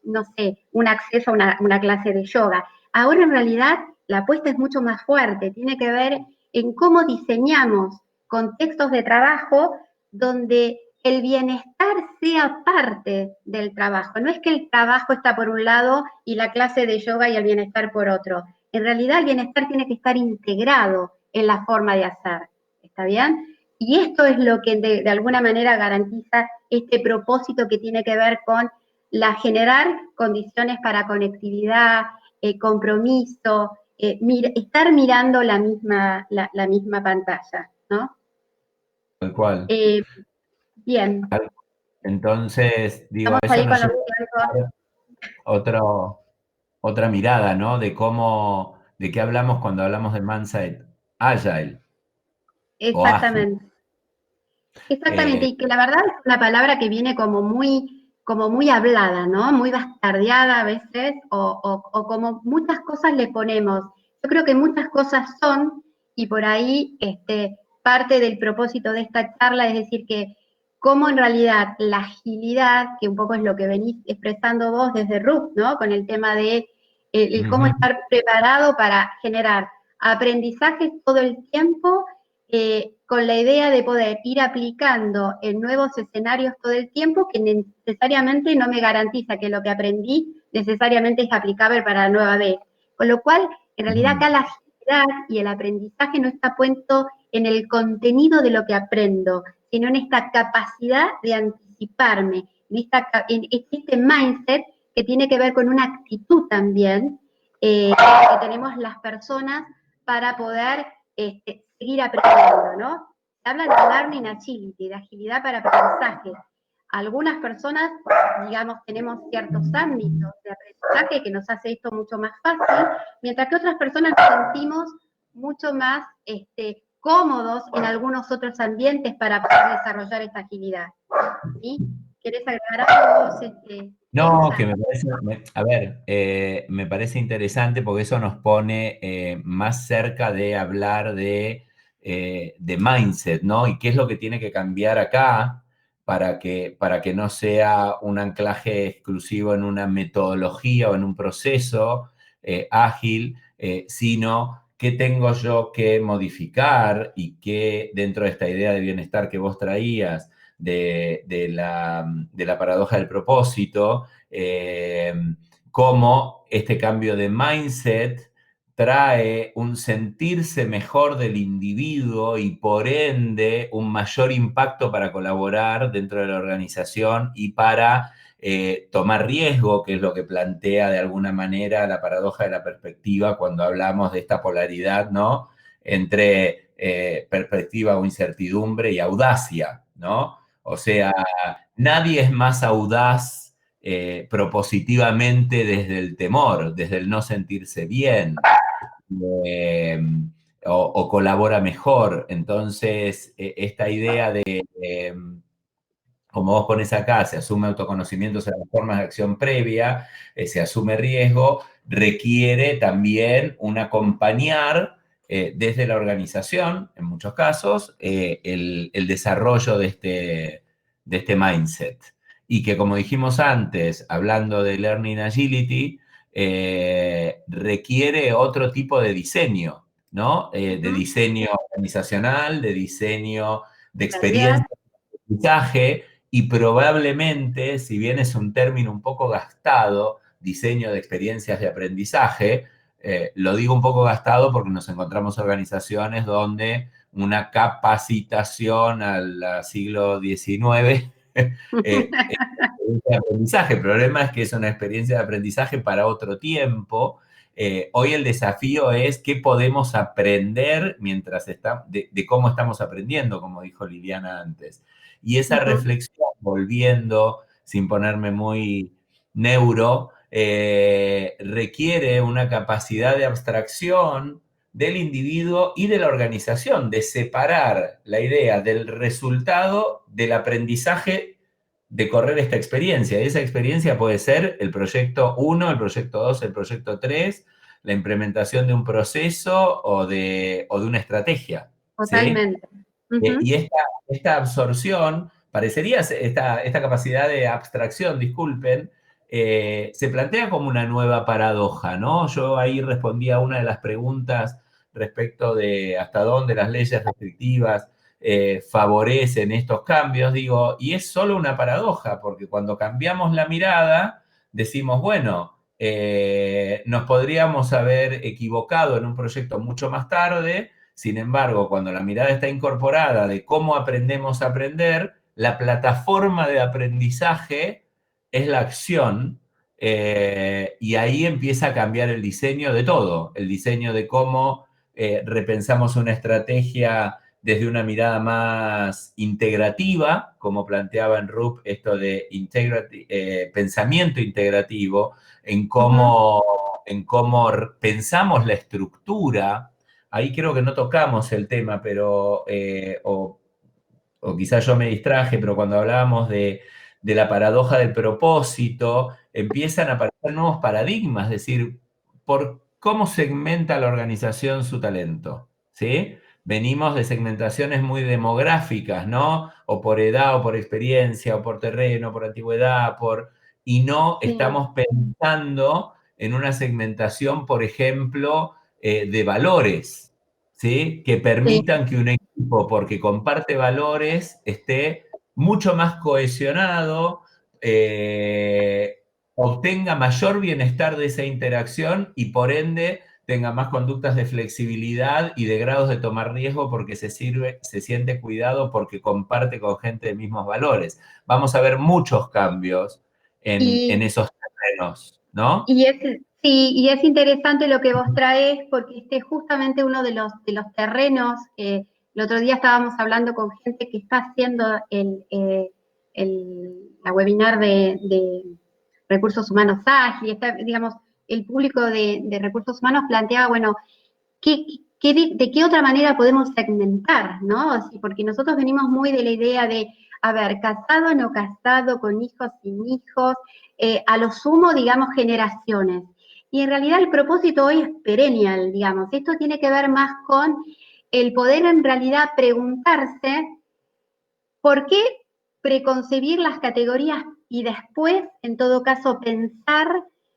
no sé, un acceso a una clase de yoga. Ahora en realidad la apuesta es mucho más fuerte, tiene que ver en cómo diseñamos contextos de trabajo donde el bienestar sea parte del trabajo. No es que el trabajo está por un lado y la clase de yoga y el bienestar por otro. En realidad el bienestar tiene que estar integrado en la forma de hacer. ¿Está bien? Y esto es lo que de alguna manera garantiza este propósito que tiene que ver con generar condiciones para conectividad, compromiso, estar mirando la misma pantalla, ¿no? Tal cual. Eh, bien, Entonces, digo, estamos eso ahí nos con los lleva tiempos. a otro, otra mirada, ¿no? De cómo, de qué hablamos cuando hablamos de Mindset Agile o ágil. Exactamente, exactamente, Eh, y que la verdad es una palabra que viene como muy hablada, ¿no? Muy bastardeada a veces, o como muchas cosas le ponemos. Yo creo que muchas cosas son, y por ahí parte del propósito de esta charla es decir que cómo en realidad la agilidad, que un poco es lo que venís expresando vos desde RUF, ¿no? Con el tema de el cómo ujú, estar preparado para generar aprendizajes todo el tiempo, con la idea de poder ir aplicando en nuevos escenarios todo el tiempo, que necesariamente no me garantiza que lo que aprendí necesariamente es aplicable para la nueva vez. Con lo cual, en realidad ujú. acá la agilidad y el aprendizaje no está puesto en el contenido de lo que aprendo, sino en esta capacidad de anticiparme, en este mindset que tiene que ver con una actitud también que tenemos las personas para poder seguir aprendiendo, ¿no? Se habla de learning agility, de agilidad para aprendizaje. Algunas personas, digamos, tenemos ciertos ámbitos de aprendizaje que nos hace esto mucho más fácil, mientras que otras personas nos sentimos mucho más cómodos en algunos otros ambientes para poder desarrollar esta agilidad. ¿Sí? ¿Querés agregar algo vos, No, que Gonzalo? me parece, a ver, me parece interesante porque eso nos pone más cerca de hablar de mindset, ¿no? Y qué es lo que tiene que cambiar acá para que no sea un anclaje exclusivo en una metodología o en un proceso ágil, sino qué tengo yo que modificar y qué dentro de esta idea de bienestar que vos traías de la paradoja del propósito, cómo este cambio de mindset trae un sentirse mejor del individuo y por ende un mayor impacto para colaborar dentro de la organización y para tomar riesgo, que es lo que plantea de alguna manera la paradoja de la perspectiva cuando hablamos de esta polaridad, ¿no? Entre perspectiva o incertidumbre y audacia, ¿no? O sea, nadie es más audaz propositivamente desde el temor, desde el no sentirse bien, eh, o colabora mejor. Entonces, esta idea de, como vos pones acá, se asume autoconocimiento en las formas de acción previa, se asume riesgo, requiere también un acompañar desde la organización, en muchos casos, el desarrollo de este mindset. Y que, como dijimos antes, hablando de Learning Agility, requiere otro tipo de diseño, ¿no? De diseño organizacional, de diseño de experiencia, de aprendizaje, y probablemente, si bien es un término un poco gastado, diseño de experiencias de aprendizaje, lo digo un poco gastado porque nos encontramos organizaciones donde una capacitación al siglo XIX de aprendizaje. El problema es que es una experiencia de aprendizaje para otro tiempo. Hoy el desafío es qué podemos aprender mientras de cómo estamos aprendiendo, como dijo Liliana antes. Y esa reflexión, volviendo, sin ponerme muy neuro, requiere una capacidad de abstracción del individuo y de la organización, de separar la idea del resultado del aprendizaje de correr esta experiencia. Y esa experiencia puede ser el proyecto 1, el proyecto 2, el proyecto 3, la implementación de un proceso o de una estrategia. ¿Sí? Totalmente. Ujú. Y esta absorción, parecería, esta capacidad de abstracción, disculpen, se plantea como una nueva paradoja, ¿no? Yo ahí respondí a una de las preguntas respecto de hasta dónde las leyes restrictivas favorecen estos cambios, digo, y es solo una paradoja, porque cuando cambiamos la mirada, decimos, bueno, nos podríamos haber equivocado en un proyecto mucho más tarde. Sin embargo, cuando la mirada está incorporada de cómo aprendemos a aprender, la plataforma de aprendizaje es la acción, y ahí empieza a cambiar el diseño de todo, el diseño de cómo repensamos una estrategia desde una mirada más integrativa, como planteaba en RUP esto de pensamiento integrativo, en cómo pensamos la estructura. Ahí creo que no tocamos el tema, pero, o quizás yo me distraje, pero cuando hablábamos de la paradoja del propósito, empiezan a aparecer nuevos paradigmas, es decir, por cómo segmenta la organización su talento, ¿sí? Venimos de segmentaciones muy demográficas, ¿no? O por edad, o por experiencia, o por terreno, por antigüedad, y no Sí, estamos pensando en una segmentación, por ejemplo, de valores, ¿sí? Que sí. permitan que un equipo, porque comparte valores, esté mucho más cohesionado, obtenga mayor bienestar de esa interacción y por ende tenga más conductas de flexibilidad y de grados de tomar riesgo porque se siente cuidado porque comparte con gente de mismos valores. Vamos a ver muchos cambios en Y, esos terrenos, ¿no? y es, sí, y es interesante lo que vos traes porque este es justamente uno de los terrenos que el otro día estábamos hablando con gente que está haciendo la webinar de recursos humanos ágil, está, digamos, el público de recursos humanos planteaba, bueno, de qué otra manera podemos segmentar, ¿no? Sí, porque nosotros venimos muy de la idea de, a ver, casado, no casado, con hijos, sin hijos, a lo sumo, digamos, generaciones. Y en realidad el propósito hoy es perennial, digamos. Esto tiene que ver más con el poder en realidad preguntarse por qué preconcebir las categorías y después, en todo caso, pensar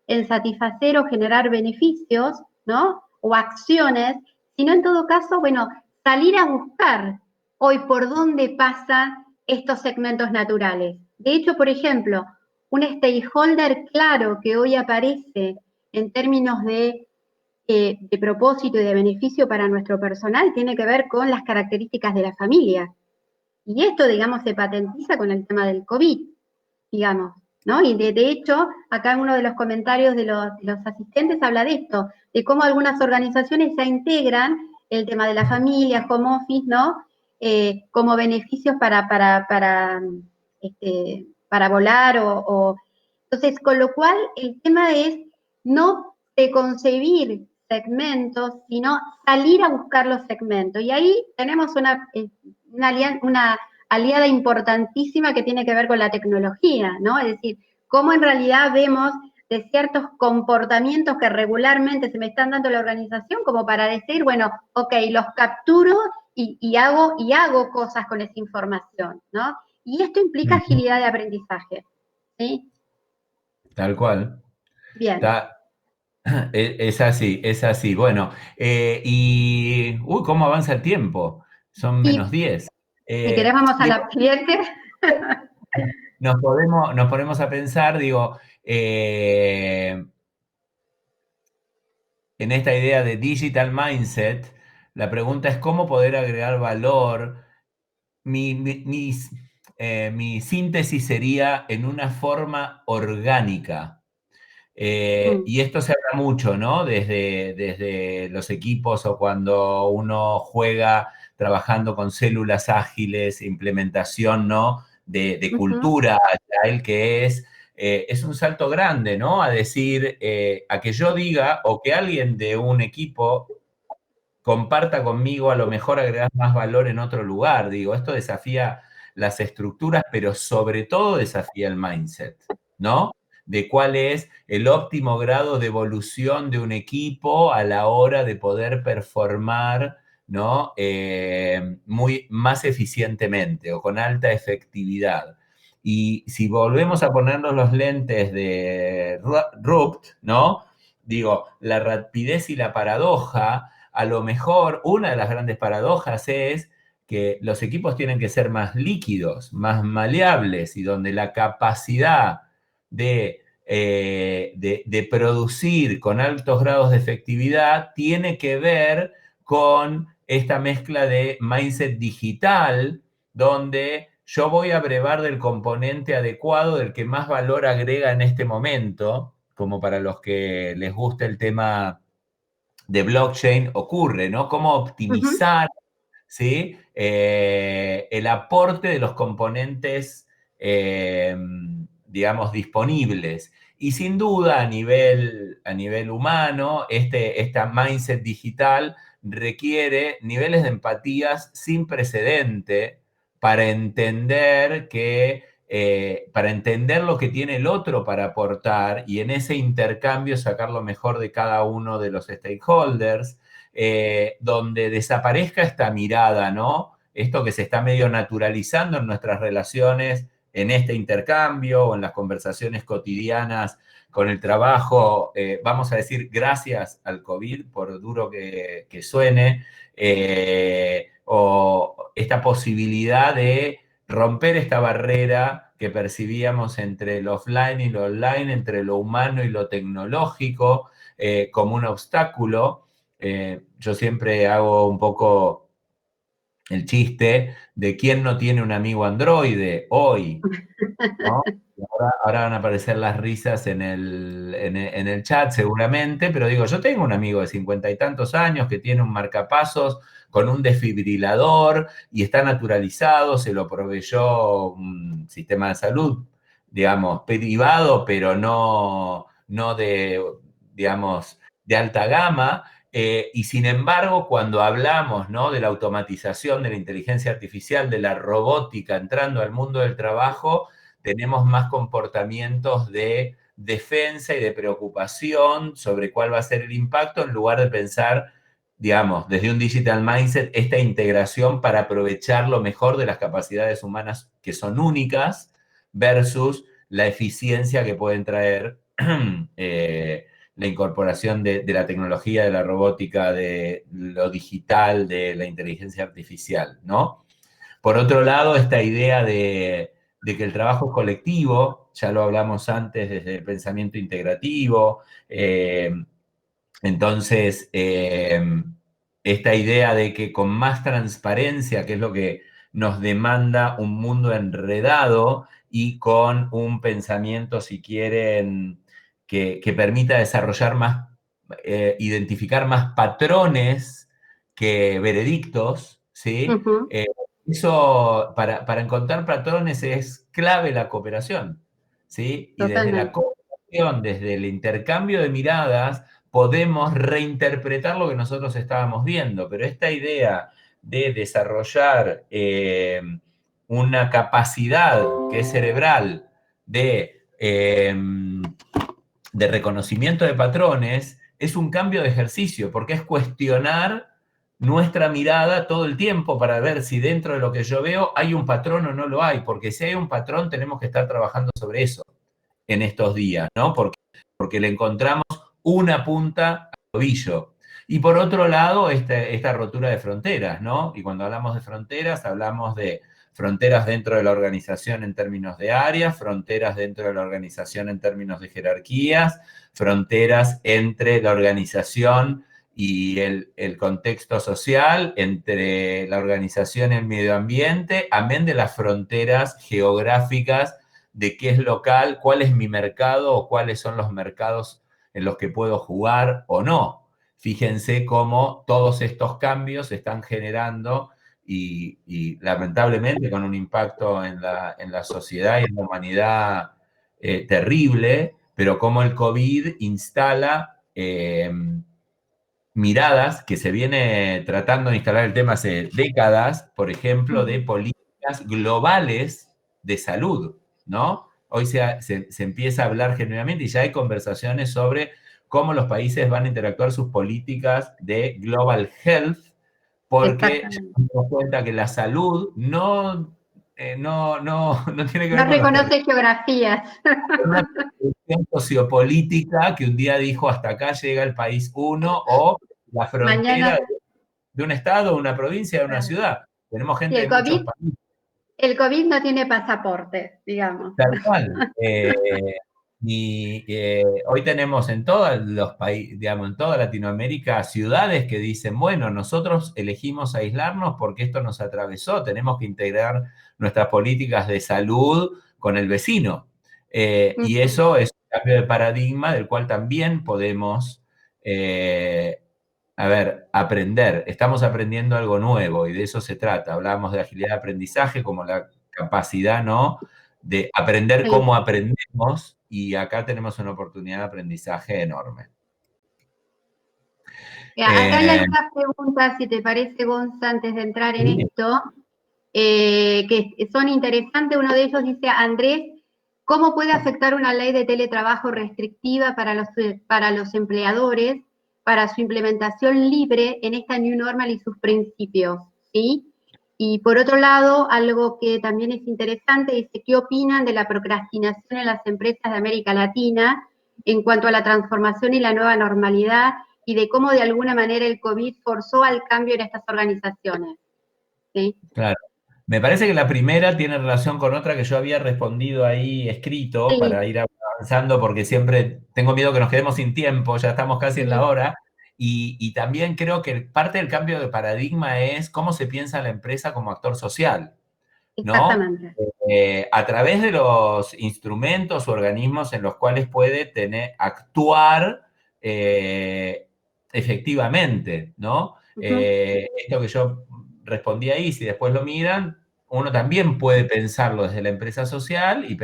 en satisfacer o generar beneficios, ¿no? O acciones, sino en todo caso, bueno, salir a buscar hoy por dónde pasan estos segmentos naturales. De hecho, por ejemplo, un stakeholder claro que hoy aparece en términos de de propósito y de beneficio para nuestro personal tiene que ver con las características de la familia. Y esto, digamos, se patentiza con el tema del COVID, digamos, ¿no? Y de hecho, acá en uno de los comentarios de los asistentes habla de esto, de cómo algunas organizaciones ya integran el tema de la familia, home office, ¿no? Como beneficios para volar Entonces, con lo cual, el tema es no preconcebir segmentos, sino salir a buscar los segmentos. Y ahí tenemos una aliada importantísima que tiene que ver con la tecnología, ¿no? Es decir, cómo en realidad vemos de ciertos comportamientos que regularmente se me están dando en la organización, como para decir, bueno, ok, los capturo y hago cosas con esa información, ¿no? Y esto implica agilidad de aprendizaje, ¿sí? Tal cual. Bien. Es así, es así. Bueno, uy, ¿cómo avanza el tiempo? Son Y -10. si querés vamos a la siguiente. Nos ponemos a pensar, digo, en esta idea de digital mindset, la pregunta es cómo poder agregar valor. Mi síntesis sería en una forma orgánica. Y esto se habla mucho, ¿no? Desde los equipos o cuando uno juega trabajando con células ágiles, implementación, ¿no? De cultura agile, que es un salto grande, ¿no? A decir, a que yo diga o que alguien de un equipo comparta conmigo, a lo mejor agregar más valor en otro lugar. Digo, esto desafía las estructuras, pero sobre todo desafía el mindset, ¿no? De cuál es el óptimo grado de evolución de un equipo a la hora de poder performar, ¿no? Más eficientemente o con alta efectividad. Y si volvemos a ponernos los lentes de Rupt, ¿no? Digo, la rapidez y la paradoja, a lo mejor una de las grandes paradojas es que los equipos tienen que ser más líquidos, más maleables y donde la capacidad de producir con altos grados de efectividad tiene que ver con esta mezcla de mindset digital, donde yo voy a brevar del componente adecuado, del que más valor agrega en este momento, como para los que les gusta el tema de blockchain ocurre, ¿no? Cómo optimizar, ¿sí? El aporte de los componentes, digamos, disponibles. Y sin duda, a nivel humano, esta mindset digital requiere niveles de empatías sin precedente para entender para entender lo que tiene el otro para aportar y en ese intercambio sacar lo mejor de cada uno de los stakeholders, donde desaparezca esta mirada, ¿no? Esto que se está medio naturalizando en nuestras relaciones, en este intercambio o en las conversaciones cotidianas con el trabajo, vamos a decir gracias al COVID, por duro que suene, o esta posibilidad de romper esta barrera que percibíamos entre lo offline y lo online, entre lo humano y lo tecnológico, como un obstáculo. Yo siempre hago un poco el chiste de quién no tiene un amigo androide hoy, ¿no? Ahora van a aparecer las risas en el chat seguramente, pero digo, yo tengo un amigo de 50 y tantos años que tiene un marcapasos con un desfibrilador y está naturalizado, se lo proveyó un sistema de salud, digamos, privado, pero no de, digamos, de alta gama. Y sin embargo, cuando hablamos, ¿no? De la automatización, de la inteligencia artificial, de la robótica entrando al mundo del trabajo, tenemos más comportamientos de defensa y de preocupación sobre cuál va a ser el impacto en lugar de pensar, digamos, desde un digital mindset, esta integración para aprovechar lo mejor de las capacidades humanas que son únicas versus la eficiencia que pueden traer la incorporación de la tecnología, de la robótica, de lo digital, de la inteligencia artificial, ¿no? Por otro lado, esta idea de que el trabajo es colectivo, ya lo hablamos antes desde el pensamiento integrativo, Entonces, esta idea de que con más transparencia, que es lo que nos demanda un mundo enredado y con un pensamiento, si quieren, que permita desarrollar más, identificar más patrones que veredictos, ¿sí? Ujú, Eso, para encontrar patrones es clave la cooperación, ¿sí? Y desde la totalmente. cooperación, desde el intercambio de miradas, podemos reinterpretar lo que nosotros estábamos viendo, pero esta idea de desarrollar una capacidad que es cerebral de reconocimiento de patrones es un cambio de ejercicio, porque es cuestionar nuestra mirada todo el tiempo para ver si dentro de lo que yo veo hay un patrón o no lo hay, porque si hay un patrón tenemos que estar trabajando sobre eso en estos días, ¿no? Porque le encontramos una punta al tobillo. Y por otro lado, esta rotura de fronteras, ¿no? Y cuando hablamos de fronteras, hablamos de fronteras dentro de la organización en términos de áreas, fronteras dentro de la organización en términos de jerarquías, fronteras entre la organización y el contexto social, entre la organización y el medio ambiente, amén de las fronteras geográficas de qué es local, cuál es mi mercado o cuáles son los mercados en los que puedo jugar o no. Fíjense cómo todos estos cambios se están generando y lamentablemente con un impacto en la sociedad y en la humanidad terrible, pero cómo el COVID instala miradas que se viene tratando de instalar el tema hace décadas, por ejemplo, de Ujú. políticas globales de salud, ¿no? Hoy se empieza a hablar genuinamente y ya hay conversaciones sobre cómo los países van a interactuar sus políticas de global health, porque ya Exactamente. nos damos cuenta que la salud no tiene que No ver con los reconoce geografías. una construcción sociopolítica que un día dijo hasta acá llega el país uno o la frontera Mañana, de un estado, de una provincia, de una claro. ciudad. Tenemos Sí, gente de muchos países. el COVID no tiene pasaporte, digamos. Tal cual. Y hoy tenemos en todos los países, digamos, en toda Latinoamérica, ciudades que dicen, bueno, nosotros elegimos aislarnos porque esto nos atravesó, tenemos que integrar nuestras políticas de salud con el vecino. Y Ujú. eso es un cambio de paradigma del cual también podemos, eh, a ver, aprender. Estamos aprendiendo algo nuevo y de eso se trata. Hablábamos de agilidad de aprendizaje como la capacidad, ¿no?, de aprender Sí. cómo aprendemos y acá tenemos una oportunidad de aprendizaje enorme. Mira, acá hay Eh, algunas preguntas, si te parece, Gonza, antes de entrar en sí, esto, que son interesantes. Uno de ellos dice, Andrés, ¿cómo puede afectar una ley de teletrabajo restrictiva para los empleadores para su implementación libre en esta New Normal y sus principios? ¿Sí? Y por otro lado, algo que también es interesante, dice, ¿qué opinan de la procrastinación en las empresas de América Latina en cuanto a la transformación y la nueva normalidad y de cómo de alguna manera el COVID forzó al cambio en estas organizaciones? ¿Sí? claro. Me parece que la primera tiene relación con otra que yo había respondido ahí escrito para Sí, ir avanzando porque siempre tengo miedo que nos quedemos sin tiempo, ya estamos casi en la sí, hora. Y también creo que parte del cambio de paradigma es cómo se piensa la empresa como actor social, ¿no? exactamente. A través de los instrumentos o organismos en los cuales puede actuar efectivamente, ¿no? Ujú. Esto que yo respondí ahí, si después lo miran, uno también puede pensarlo desde la empresa social y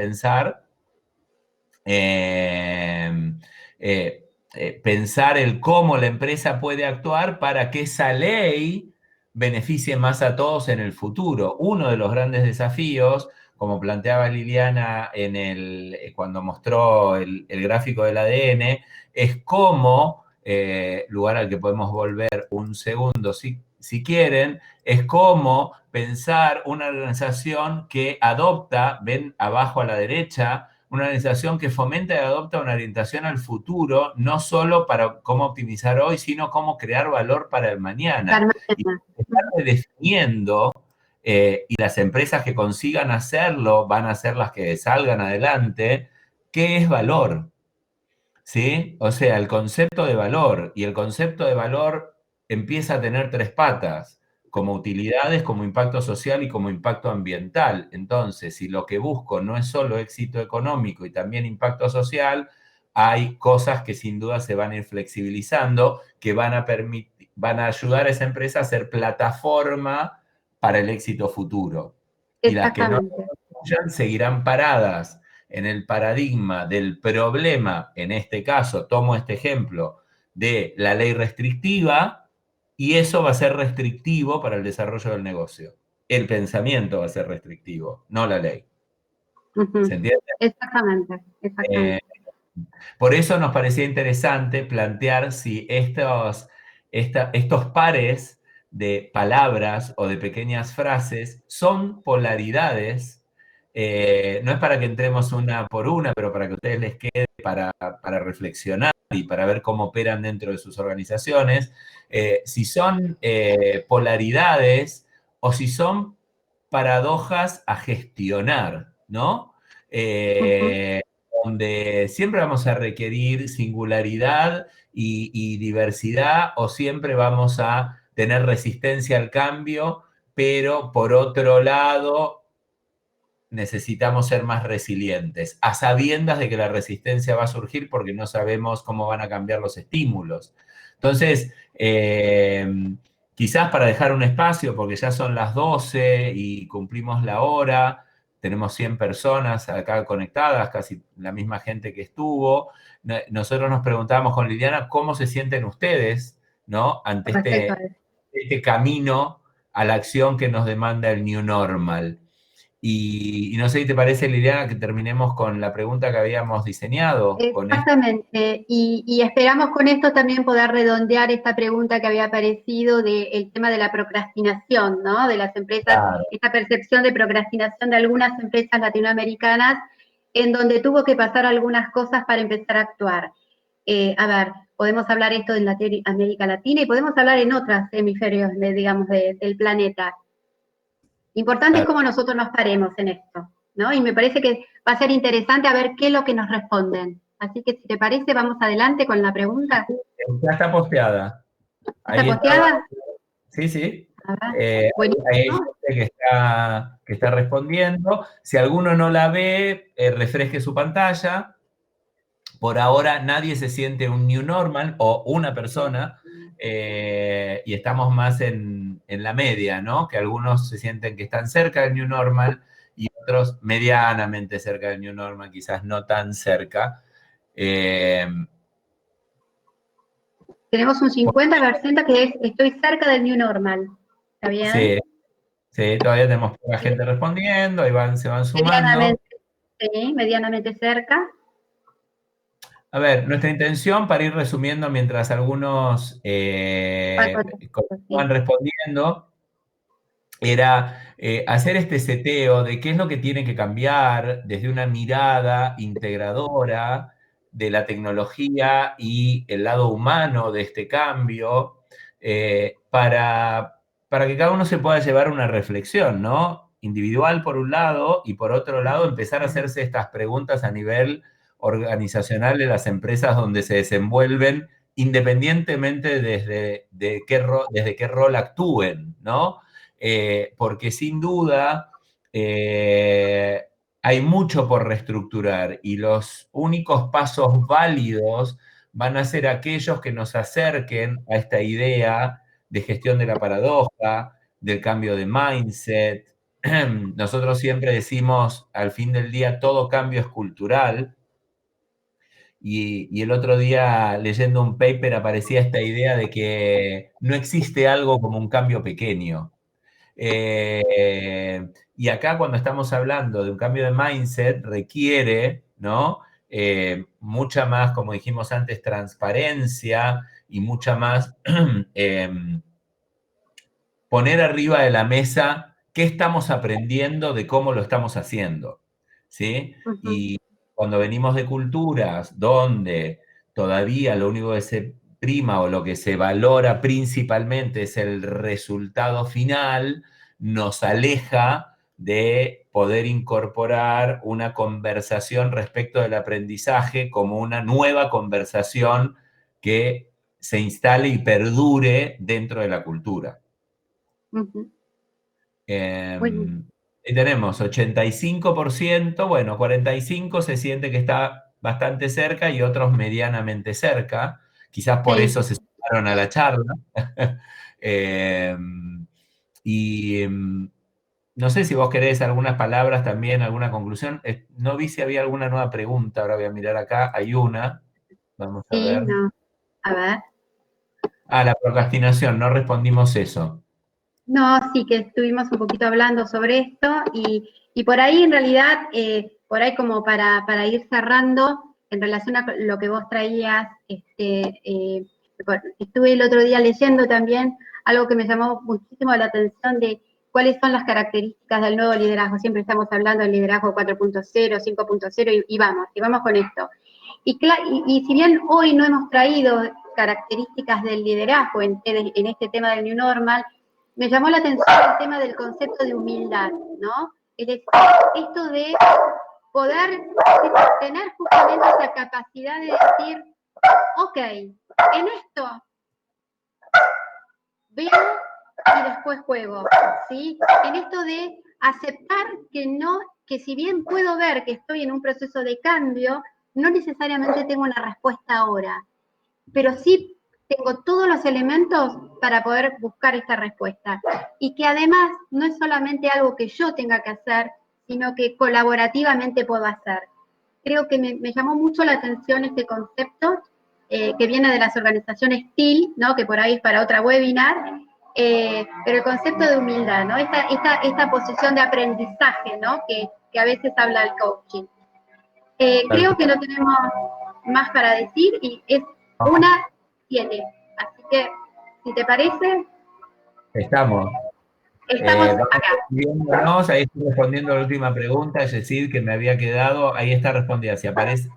eh, pensar el cómo la empresa puede actuar para que esa ley beneficie más a todos en el futuro. Uno de los grandes desafíos, como planteaba Liliana cuando mostró el gráfico del ADN, es cómo, lugar al que podemos volver un segundo si quieren, es cómo pensar una organización que adopta, ven abajo a la derecha, una organización que fomenta y adopta una orientación al futuro, no solo para cómo optimizar hoy, sino cómo crear valor para el mañana. Y Mañana. estar redefiniendo, y las empresas que consigan hacerlo van a ser las que salgan adelante, ¿qué es valor? ¿sí? O sea, el concepto de valor, y el concepto de valor empieza a tener tres patas, como utilidades, como impacto social y como impacto ambiental. Entonces, si lo que busco no es solo éxito económico y también impacto social, hay cosas que sin duda se van a ir flexibilizando, que van a permitir, van a ayudar a esa empresa a ser plataforma para el éxito futuro. Y las que no Exactamente. seguirán paradas en el paradigma del problema, en este caso, tomo este ejemplo, de la ley restrictiva, y eso va a ser restrictivo para el desarrollo del negocio. El pensamiento va a ser restrictivo, no la ley. ¿Se entiende? Exactamente, Eh, exactamente. por eso nos parecía interesante plantear si estos pares de palabras o de pequeñas frases son polaridades. No es para que entremos una por una, pero para que a ustedes les quede para reflexionar y para ver cómo operan dentro de sus organizaciones, si son polaridades o si son paradojas a gestionar, ¿no? Eh, donde siempre vamos a requerir singularidad y diversidad, o siempre vamos a tener resistencia al cambio, pero por otro lado necesitamos ser más resilientes, a sabiendas de que la resistencia va a surgir porque no sabemos cómo van a cambiar los estímulos. Entonces, quizás para dejar un espacio, porque ya son las 12 y cumplimos la hora, tenemos 100 personas acá conectadas, casi la misma gente que estuvo. Nosotros nos preguntábamos con Liliana cómo se sienten ustedes, ¿no? Ante Respecto a eso. este camino a la acción que nos demanda el New Normal. Y no sé si te parece, Liliana, que terminemos con la pregunta que habíamos diseñado, con esto. Exactamente, y esperamos con esto también poder redondear esta pregunta que había aparecido del tema de la procrastinación, ¿no? De las empresas, Claro, esta percepción de procrastinación de algunas empresas latinoamericanas en donde tuvo que pasar algunas cosas para empezar a actuar. A ver, podemos hablar esto en América Latina y podemos hablar en otros hemisferios, digamos, del planeta. Importante es claro. cómo nosotros nos paremos en esto, ¿no? Y me parece que va a ser interesante a ver qué es lo que nos responden. Así que si te parece, vamos adelante con la pregunta. Ya está posteada. ¿Está Ahí estaba. posteada? Sí, sí. A ver, Hay buenísimo. gente que está respondiendo. Si alguno no la ve, refresque su pantalla. Por ahora nadie se siente un new normal o una persona, y estamos más en la media, ¿no? Que algunos se sienten que están cerca del new normal y otros medianamente cerca del new normal, quizás no tan cerca. Eh, Tenemos un 50% que es estoy cerca del new normal. ¿Está bien? sí, sí, todavía tenemos poca gente respondiendo, ahí se van sumando. Medianamente, sí, medianamente cerca. A ver, nuestra intención, para ir resumiendo mientras algunos Sí. continúan respondiendo, era hacer este seteo de qué es lo que tiene que cambiar desde una mirada integradora de la tecnología y el lado humano de este cambio, para que cada uno se pueda llevar una reflexión, ¿no? Individual por un lado, y por otro lado empezar a hacerse estas preguntas a nivel organizacional de las empresas donde se desenvuelven, independientemente desde qué rol actúen, ¿no? Porque sin duda hay mucho por reestructurar, y los únicos pasos válidos van a ser aquellos que nos acerquen a esta idea de gestión de la paradoja, del cambio de mindset. Nosotros siempre decimos, al fin del día, todo cambio es cultural. Y el otro día, leyendo un paper, aparecía esta idea de que no existe algo como un cambio pequeño. Y acá, cuando estamos hablando de un cambio de mindset, requiere, ¿no? Mucha más, como dijimos antes, transparencia y mucha más poner arriba de la mesa qué estamos aprendiendo de cómo lo estamos haciendo, ¿sí? Ujú. Y cuando venimos de culturas donde todavía lo único que se prima o lo que se valora principalmente es el resultado final, nos aleja de poder incorporar una conversación respecto del aprendizaje como una nueva conversación que se instale y perdure dentro de la cultura. Ujú. Muy bien. Ahí tenemos 85%, bueno, 45% se siente que está bastante cerca y otros medianamente cerca. Quizás por Sí. eso se sumaron a la charla. Eh, y no sé si vos querés algunas palabras también, alguna conclusión. No vi si había alguna nueva pregunta, ahora voy a mirar acá. Hay una, vamos a Sí, ver. no. A ver. Ah, la procrastinación, no respondimos eso. No, sí que estuvimos un poquito hablando sobre esto y por ahí en realidad, por ahí como para ir cerrando, en relación a lo que vos traías, estuve el otro día leyendo también algo que me llamó muchísimo la atención de cuáles son las características del nuevo liderazgo. Siempre estamos hablando del liderazgo 4.0, 5.0 y vamos con esto. Y si bien hoy no hemos traído características del liderazgo en este tema del New Normal, me llamó la atención el tema del concepto de humildad, ¿no? Es decir, esto de poder tener justamente esa capacidad de decir, ok, en esto veo y después juego, ¿sí? En esto de aceptar que no, que si bien puedo ver que estoy en un proceso de cambio, no necesariamente tengo una respuesta ahora, pero sí tengo todos los elementos para poder buscar esta respuesta. Y que además no es solamente algo que yo tenga que hacer, sino que colaborativamente puedo hacer. Creo que me llamó mucho la atención este concepto que viene de las organizaciones TIL, ¿no? Que por ahí es para otra webinar, pero el concepto de humildad, ¿no? Esta posición de aprendizaje, ¿no? Que a veces habla el coaching. Creo que no tenemos más para decir y es una 7. Así que, si te parece, Estamos. estamos Vamos acá. viéndonos, ahí estoy respondiendo la última pregunta, es decir, que me había quedado, ahí está respondida, si aparece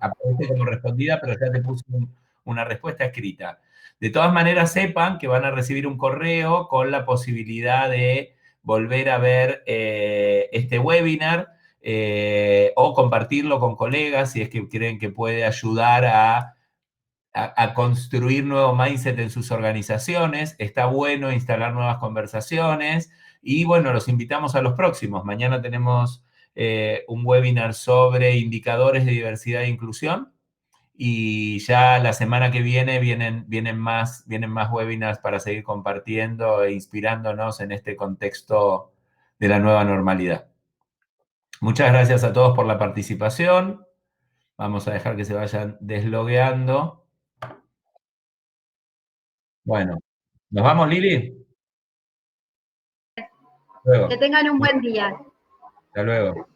como respondida, pero ya te puse una respuesta escrita. De todas maneras, sepan que van a recibir un correo con la posibilidad de volver a ver este webinar o compartirlo con colegas si es que creen que puede ayudar a construir nuevo mindset en sus organizaciones. Está bueno instalar nuevas conversaciones y bueno, los invitamos a los próximos. Mañana tenemos un webinar sobre indicadores de diversidad e inclusión y ya la semana que viene vienen más webinars para seguir compartiendo e inspirándonos en este contexto de la nueva normalidad. Muchas gracias a todos por la participación. Vamos a dejar que se vayan deslogueando. Bueno, ¿nos vamos, Lili? Que Luego. tengan un buen día. Hasta luego.